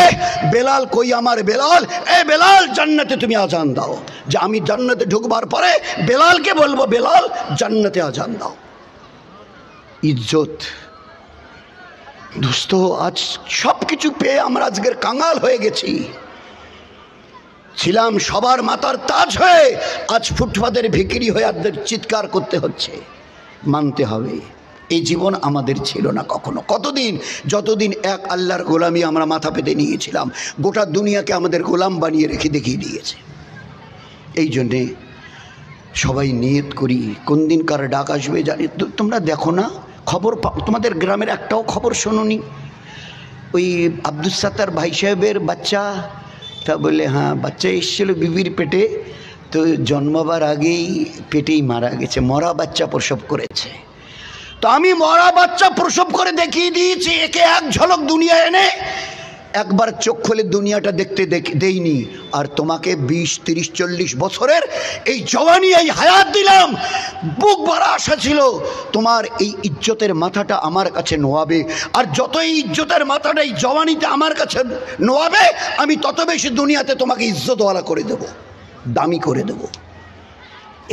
বেলাল। কই আমার বেলাল? এ বেলাল, জান্নাতে তুমি আজান দাও। যে আমি জান্নাতে ঢুকবার পরে বেলালকে বলবো, বেলাল জান্নাতে আজান দাও। ইজ্জত। দোস্ত, আজ সব কিছু পেয়ে আমরা আজকের কাঙাল হয়ে গেছি। ছিলাম সবার মাথার তাজ হয়ে, আজ ফুটপাতের ভিখিরি হয়ে আজদের চিৎকার করতে হচ্ছে। মানতে হবে, এই জীবন আমাদের ছিল না কখনো। কতদিন, যতদিন এক আল্লাহর গোলামি আমরা মাথা পেতে নিয়েছিলাম, গোটা দুনিয়াকে আমাদের গোলাম বানিয়ে রেখে দেখিয়ে দিয়েছে। এই জন্যে সবাই নিয়ত করি, কোন দিন কার ডাক আসবে জানি। তোমরা দেখো না খবর, তোমাদের গ্রামের একটাও খবর শোনোনি? ওই আব্দুস সাত্তার ভাই সাহেবের বাচ্চা, তা বলে হ্যাঁ বাচ্চা এসেছিল বিবির পেটে, তো জন্মাবার আগেই পেটেই মারা গেছে, মরা বাচ্চা প্রসব করেছে। তো আমি মরা বাচ্চা প্রসব করে দেখিয়ে দিয়েছি, একে এক ঝলক দুনিয়া এনে একবার চোখ খুলে দুনিয়াটা দেখতে দেইনি। আর তোমাকে 20, 30, 40 বছরের এই জওয়ানি, এই হায়াত দিলাম। বুক ভরা আশা ছিল তোমার এই ইজ্জতের মাথাটা আমার কাছে নোয়াবে, আর যত এই ইজ্জতের মাথাটা এই জওয়ানিতে আমার কাছে নোয়াবে, আমি তত বেশি দুনিয়াতে তোমাকে ইজ্জতওয়ালা করে দেব, দামি করে দেব।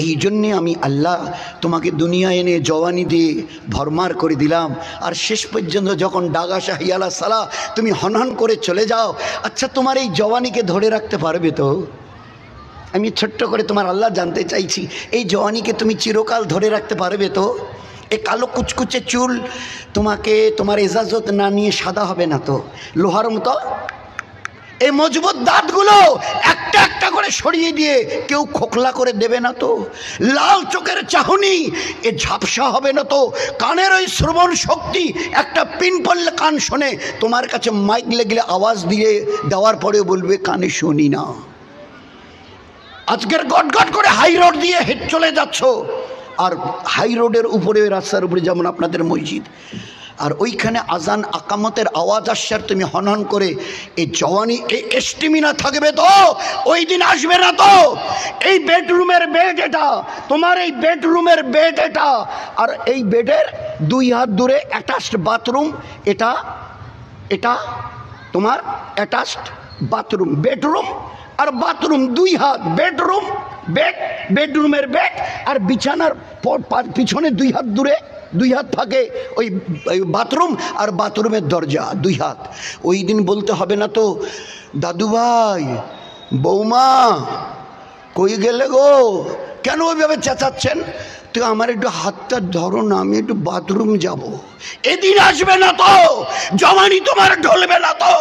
এই জন্যে আমি আল্লাহ তোমাকে দুনিয়া এনে জওয়ানি দিয়ে ভরমার করে দিলাম। আর শেষ পর্যন্ত যখন ডাগা শাহিয়ালা সালা তুমি হনহন করে চলে যাও, আচ্ছা তোমার এই জওয়ানিকে ধরে রাখতে পারবে তো? আমি ছোট্ট করে তোমার আল্লাহ জানতে চাইছি, এই জওয়ানিকে তুমি চিরকাল ধরে রাখতে পারবে তো? এই কালো কুচকুচে চুল তোমাকে তোমার এজাজত না নিয়ে সাদা হবে না তো? লোহার মতো এই মজবুত দাঁতগুলো একটা একটা করে সরিয়ে দিয়ে কেউ খোকলা করে দেবে না তো? লাল চোখের চাহনি এ ঝাপসা হবে না তো? কানের ওই শ্রবণ শক্তি, একটা পিন পড়লে কান শোনে, তোমার কাছে মাইক লেগলে আওয়াজ দিয়ে দেওয়ার পরেও বলবে কানে শুনি না। আজকের গটগট করে হাই রোড দিয়ে হেঁটে চলে যাচ্ছ, আর হাই রোডের উপরে, রাস্তার উপরে যেমন আপনাদের মসজিদ, আর ওইখানে আজান আকামতের আওয়াজ আসছে, আর তুমি হনহন করে এই জওয়ানি, এই স্টেমিনা থাকবে তো? ওই দিন আসবে না তো? এই বেডরুমের বেড এটা, তোমার এই বেডরুমের বেড এটা, আর এই বেডের 2 হাত দূরে অ্যাটাচড বাথরুম, এটা এটা তোমার অ্যাটাচড বাথরুম, বেডরুম আর বাথরুম 2 হাত, বেডরুম বেড, বেডরুমের বেড, আর বিছানার পিছনে 2 হাত দূরে, 2 হাত ফাঁকে ওই বাথরুম, আর বাথরুমের দরজা 2 হাত। ওই দিন বলতে হবে না তো, দাদু ভাই, বৌমা কই গেলে গো, কেন ওইভাবে চেঁচাচ্ছেন? তো আমার একটু হাতটা ধরো না, আমি একটু বাথরুম যাব। এদিন আসবে না তো, জমানি তোমার ঢলবে না তো।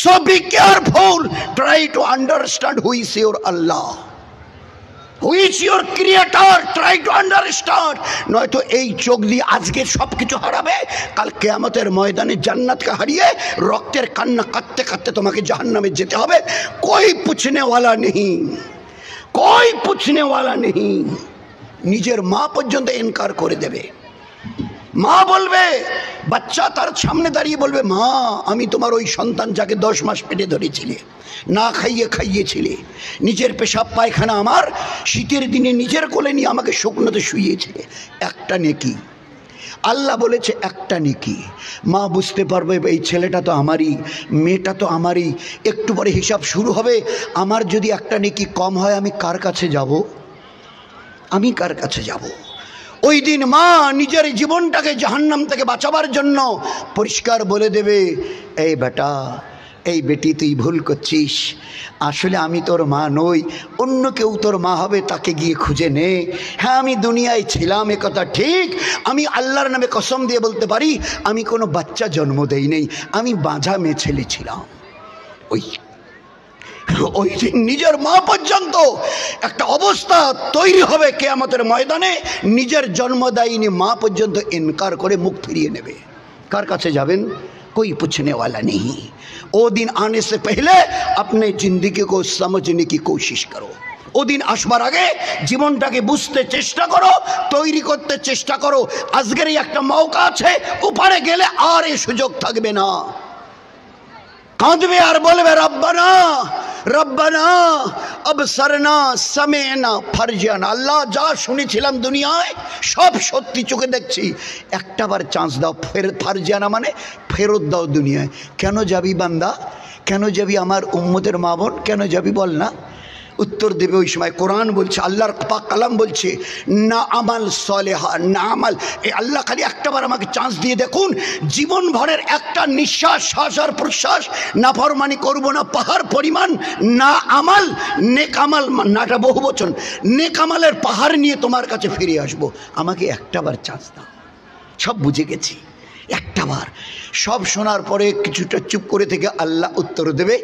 So be careful, try to understand who is your Allah, who is your creator, try to understand. নয়তো এই চোখ দিয়ে আজকে সব কিছু হারাবে, কাল কিয়ামতের ময়দানে জান্নাতকে হারিয়ে রক্তের কান্না কাঁদতে কাঁদতে তোমাকে জাহান্নামে যেতে হবে। কোই পুছনে ওয়ালা নেই, কোই পুছনে ওয়ালা নেই। নিজের মা পর্যন্ত ইনকার করে দেবে। মা বলবে, বাচ্চা তার সামনে দাঁড়িয়ে বলবে, মা আমি তোমার ওই সন্তান যাকে 10 মাস পেটে ধরেছিলে, না খাইয়ে খাইয়েছিলে, নিজের পেশাব পায়খানা আমার শীতের দিনে নিজের কোলে নিয়ে আমাকে শুকনোতে শুইয়েছিলে, একটা নেকি। আল্লাহ বলেছে একটা নেকি। মা বুঝতে পারবে এই ছেলেটা তো আমারই, মেয়েটা তো আমারই। একটু পরে হিসাব শুরু হবে। আমার যদি একটা নেকি কম হয় আমি কার কাছে যাব? আমি কার কাছে যাব? ওই দিন মা নিজের জীবনটাকে জাহান্নাম থেকে বাঁচাবার জন্য পরিষ্কার বলে দেবে, এই বেটা, এই বেটি তুই ভুল করছিস, আসলে আমি তোর মা নই, অন্য কেউ তোর মা হবে, তাকে গিয়ে খুঁজে নে। হ্যাঁ আমি দুনিয়ায় ছিলাম এ কথা ঠিক, আমি আল্লাহর নামে কসম দিয়ে বলতে পারি আমি কোনো বাচ্চা জন্ম দেই নেই, আমি বাঁঝা মেয়ে ছেলে ছিলাম। ওই দিন নিজের মা পর্যন্ত একটা অবস্থা তৈরি হবে কিয়ামতের ময়দানে, নিজের জন্মদায়িনী মা পর্যন্ত ইনকার করে মুখ ফিরিয়ে নেবে। কার কাছে যাবেন? कोई पूछने वाला नहीं। वो दिन आने से पहले अपने जिंदगी को समझने की कोशिश करो। ও দিন আসবার আগে জীবনটাকে বুঝতে চেষ্টা করো, তৈরি করতে চেষ্টা করো। আজকের এই একটা মৌকা আছে, উপরে গেলে আর এই সুযোগ থাকবে না। কাঁদবে আর বলবে, রব্বানা রব্বানা আবসারনা সামি'না ফারজিয়ানা, আল্লাহ যা শুনেছিলাম দুনিয়ায় সব সত্যি চোখে দেখছি, একটাবার চান্স দাও, ফারজিয়ানা মানে ফেরত দাও দুনিয়ায়। কেন যাবি বান্দা, কেন যাবি আমার উম্মতের মা বোন, কেন যাবি বল না? উত্তর দেবে ওই সময়। কোরআন বলছে, আল্লাহর পাক কালাম বলছে, না আমাল সালেহা না আমাল। এই আল্লাহ খালি একটাবার আমাকে চান্স দিয়ে দেখুন, জীবন ভরের একটা নিঃশ্বাস, শ্বাস আর প্রশ্বাস নাফরমানি করব না পাহাড় পরিমাণ, না আমাল নেক আমাল, নাটা বহু বচন, নেক আমালের পাহাড় নিয়ে তোমার কাছে ফিরে আসবো, আমাকে একটাবার চান্স দাও। সব বুঝে গেছি, একটাবার। সব শোনার পরে কিছুটা চুপ করে থেকে আল্লাহ উত্তর দেবে,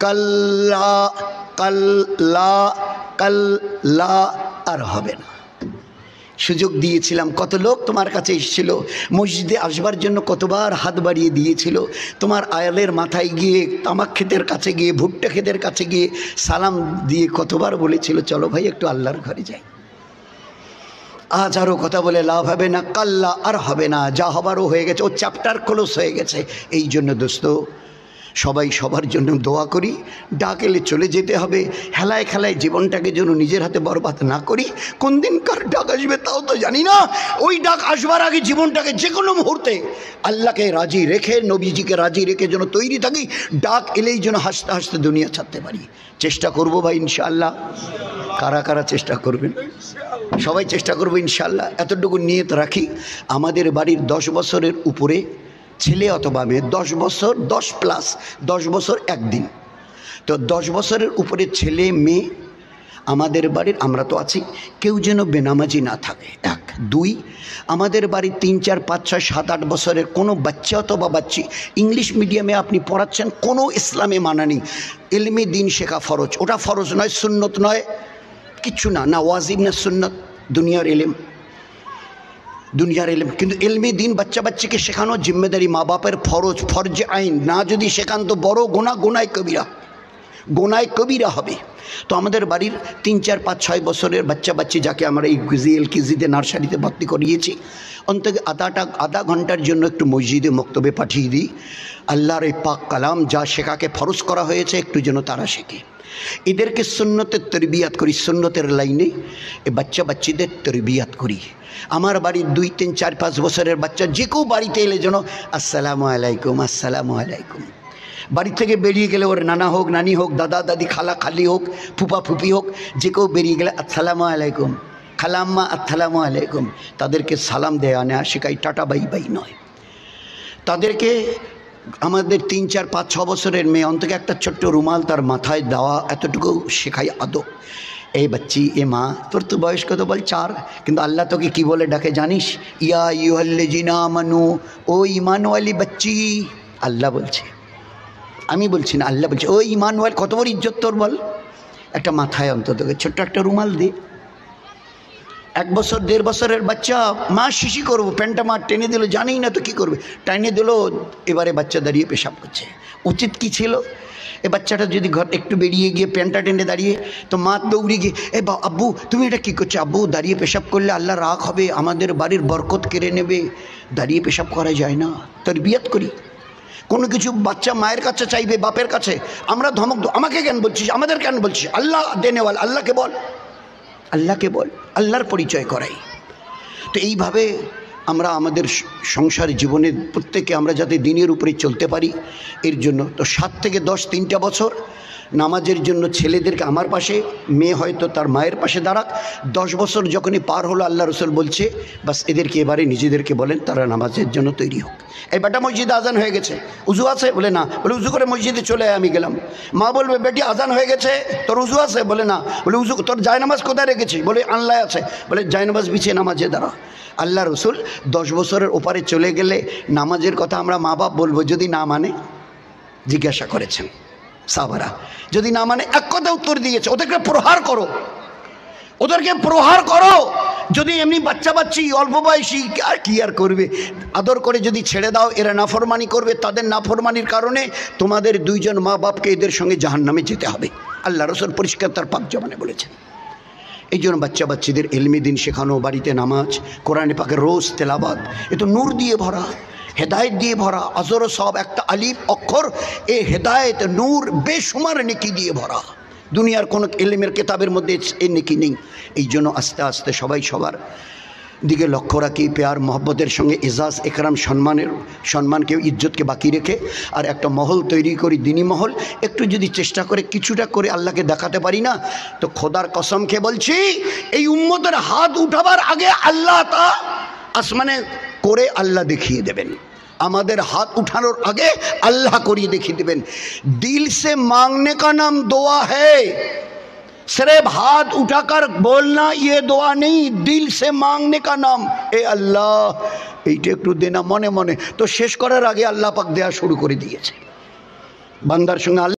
কাল্লা কাল্লা কাল্লা, আর হবে না। সুযোগ দিয়েছিলাম, কত লোক তোমার কাছে এসেছিল, মসজিদে আসবার জন্য কতবার হাত বাড়িয়ে দিয়েছিল, তোমার আয়ালের মাথায় গিয়ে, তামাক ক্ষেতের কাছে গিয়ে, ভুট্টা ক্ষেতের কাছে গিয়ে সালাম দিয়ে কতবার বলেছিল, চলো ভাই একটু আল্লাহর ঘরে যাই। আজ আরও কথা বলে লাভ হবে না, কাল্লা আর হবে না, যা হবারও হয়ে গেছে, ও চ্যাপ্টার ক্লোজ হয়ে গেছে। এই জন্য দোস্ত সবাই সবার জন্য দোয়া করি, ডাক এলে চলে যেতে হবে। হেলায় খেলায় জীবনটাকে যেন নিজের হাতে বরবাদ না করি। কোন দিন কার ডাক আসবে তাও তো জানি না। ওই ডাক আসবার আগে জীবনটাকে যে কোনো মুহূর্তে আল্লাহকে রাজি রেখে, নবীজিকে রাজি রেখে যেন তৈরি থাকি, ডাক এলেই যেন হাসতে হাসতে দুনিয়া ছাড়তে পারি। চেষ্টা করবো ভাই ইনশাআল্লাহ। কারা কারা চেষ্টা করবেন? সবাই চেষ্টা করবো ইনশাআল্লাহ। এতটুকু নিয়ত রাখি, আমাদের বাড়ির 10 বছরের উপরে ছেলে অথবা মেয়ে, 10 বছর 10+, 10 বছর একদিন, তো 10 বছরের উপরে ছেলে মেয়ে আমাদের বাড়ির, আমরা তো আছি, কেউ যেন বেনামাজি না থাকে। 1, 2, আমাদের বাড়ির 3, 4, 5, 6, 7, 8 বছরের কোনো বাচ্চা অথবা বাচ্চি ইংলিশ মিডিয়ামে আপনি পড়াচ্ছেন, কোনো ইসলামে মানা নেই। ইলমে দিন শেখা ফরজ, ওটা ফরজ নয়, সুন্নত নয়, কিচ্ছু না, না ওয়াজিব না সুন্নত, দুনিয়ার ইলম, দুনিয়ার ইলম। কিন্তু ইলমে দিন বাচ্চা বাচ্চাকে শেখানো জিম্মেদারি মা বাপের, ফরজ, ফরজে আইন। না যদি শেখান তো বড় গুনাহ, গুনায় কবিরা, গুনায় কবিরা হবে। তো আমাদের বাড়ির 3, 4, 5, 6 বছরের বাচ্চা বাচ্চি যাকে আমরা এই কেজিতে নার্সারিতে ভর্তি করিয়েছি, অন্তত আধা ঘন্টার জন্য একটু মসজিদে মক্তবে পাঠিয়ে দিই। আল্লাহর এই পাক কালাম যা শেখাকে ফরজ করা হয়েছে একটু যেন তারা শেখে। এদেরকে সুন্নতের তরবিয়াত করি, সুন্নতের লাইনে এই বাচ্চা বাচ্চিদের তরবিয়াত করি। আমার বাড়ির 2, 3, 4, 5 বছরের বাচ্চা যে কেউ বাড়িতে এলে যেন আসসালামু আলাইকুম, আসসালামু আলাইকুম। বাড়ি থেকে বেরিয়ে গেলে ওর নানা হোক, নানি হোক, দাদা দাদি, খালা খালি হোক, ফুপা ফুপি হোক, যে কেউ বেরিয়ে গেলে আসসালামু আলাইকুম, খালাম্মা আসসালামু আলাইকুম, তাদেরকে সালাম দেয়া নেওয়া শেখাই, টাটা বাই বাই নয়। তাদেরকে আমাদের 3, 4, 5, 6 বছরের মেয়ে অন্তত একটা ছোট্ট রুমাল তার মাথায় দেওয়া, এতটুকু শেখাই আদব। এই বাচ্চি এ মা, তোর তো বয়স কত? বল 4। কিন্তু আল্লাহ তোকে কি বলে ডাকে জানিস? ইয়া আইয়ুহাল্লাযিনা আমানু, ও ঈমানওয়ালি বাচ্চি। আল্লাহ বলছে, আমি বলছি না, আল্লাহ বলছে ও ঈমানওয়ালি। কত বড় ইজ্জত তোর বল। একটা মাথায় অন্তত ছোট্ট একটা রুমাল দে। 1 বছর 1.5 বছরের বাচ্চা, মা শিশি করবো, প্যান্টটা মা টেনে দিল, জানেই না তো কী করবে, টেনে দিল, এবারে বাচ্চা দাঁড়িয়ে পেশাব করছে। উচিত কি ছিল? এ বাচ্চাটা যদি ঘর একটু বেরিয়ে গিয়ে প্যান্টটা টেনে দাঁড়িয়ে, তো মা দৌড়ে গিয়ে, এ আব্বু তুমি এটা কী করছো? আব্বু দাঁড়িয়ে পেশাব করলে আল্লাহ রাগ হবে, আমাদের বাড়ির বরকত কেড়ে নেবে, দাঁড়িয়ে পেশাব করা যায় না। তরবিয়ত করি। কোনো কিছু বাচ্চা মায়ের কাছে চাইবে, বাপের কাছে, আমরা ধমক দো, আমাকে কেন বলছিস, আমাদের কেন বলছিস? আল্লাহ দেনেওয়াল, আল্লাহকে বল, আল্লাহকে বল, আল্লাহর পরিচয় করাই। তো এইভাবে আমরা আমাদের সংসার জীবনের প্রত্যেকে আমরা যাতে দিনের উপরে চলতে পারি, এর জন্য তো 7 থেকে 10 3টা বছর নামাজের জন্য ছেলেদেরকে আমার পাশে, মেয়ে হয়তো তার মায়ের পাশে দাঁড়াক। 10 বছর যখনই পার হলো, আল্লাহ রসুল বলছে বাস এদেরকে এবারে নিজেদেরকে বলেন তারা নামাজের জন্য তৈরি হোক। এই বেটা মসজিদে আজান হয়ে গেছে, উজু আছে? বলে না। বলে উজু করে মসজিদে চলে আয়, আমি গেলাম। মা বলবে বেটি আজান হয়ে গেছে, তোর উজু আছে? বলে না। বলে উজু, তোর জায়নামাজ কোথায় রেখেছি? বলে আনলায় আছে। বলে জায়নামাজ বিছিয়ে নামাজে দাঁড়া। আল্লাহ রসুল 10 বছরের ওপারে চলে গেলে নামাজের কথা আমরা মা বাপ বলবো, যদি না মানে? জিজ্ঞাসা করেছেন সাহাবারা, যদি না মানে এক কথা উত্তর দিয়েছে, ওদেরকে প্রহার করো, ওদেরকে প্রহার করো। যদি এমনি বাচ্চা বাচ্চি অল্প বয়সী আর কি আর করবে, আদর করে যদি ছেড়ে দাও, এরা নাফরমানি করবে, তাদের নাফরমানির কারণে তোমাদের 2 জন মা বাপকে এদের সঙ্গে জাহান্নামে যেতে হবে। আল্লাহ রসুল পরিষ্কার তার পাক জবানে বলেছেন। এই জন্য বাচ্চা বাচ্চিদের এলমি দিন শেখানো, বাড়িতে নামাজ, কোরআনে পাকের রোজ তেলাওয়াত, এ তো নূর দিয়ে ভরা, হেদায়েত দিয়ে ভরা। আজর সব একটা আলিফ অক্ষর, এ হেদায়েত নূর বেশুমার নেকি দিয়ে ভরা। দুনিয়ার কোনো এলিমের কেতাবের মধ্যে এ নেকি নেই। এই জন্য আস্তে আস্তে সবাই সবার দিকে লক্ষ্য রাখি, প্যার মহব্বতের সঙ্গে এজাজ একরাম সম্মানকে ইজ্জতকে বাকি রেখে আর একটা মহল তৈরি করি, দিনী মহল। একটু যদি চেষ্টা করে কিছুটা করে আল্লাহকে দেখাতে পারি না, তো খোদার কসম খেয়ে বলছি, এই উম্মতের হাত উঠাবার আগে আল্লাহ তা আসমানে করে আল্লাহ দেখিয়ে দেবেন। আমাদের হাত উঠানোর আগে আল্লাহ করিয়ে দেখিয়ে দেবেন। দিল সে মাंगने का नाम दुआ है, सिर्फ हाथ उठाकर बोलना ये दुआ नहीं, दिल से मांगने का नाम। ए अल्लाह এইটা একটু দেনা মনে মনে, তো শেষ করার আগে আল্লাহ পাক দেয়া শুরু করে দিয়েছে বান্দার সঙ্গে।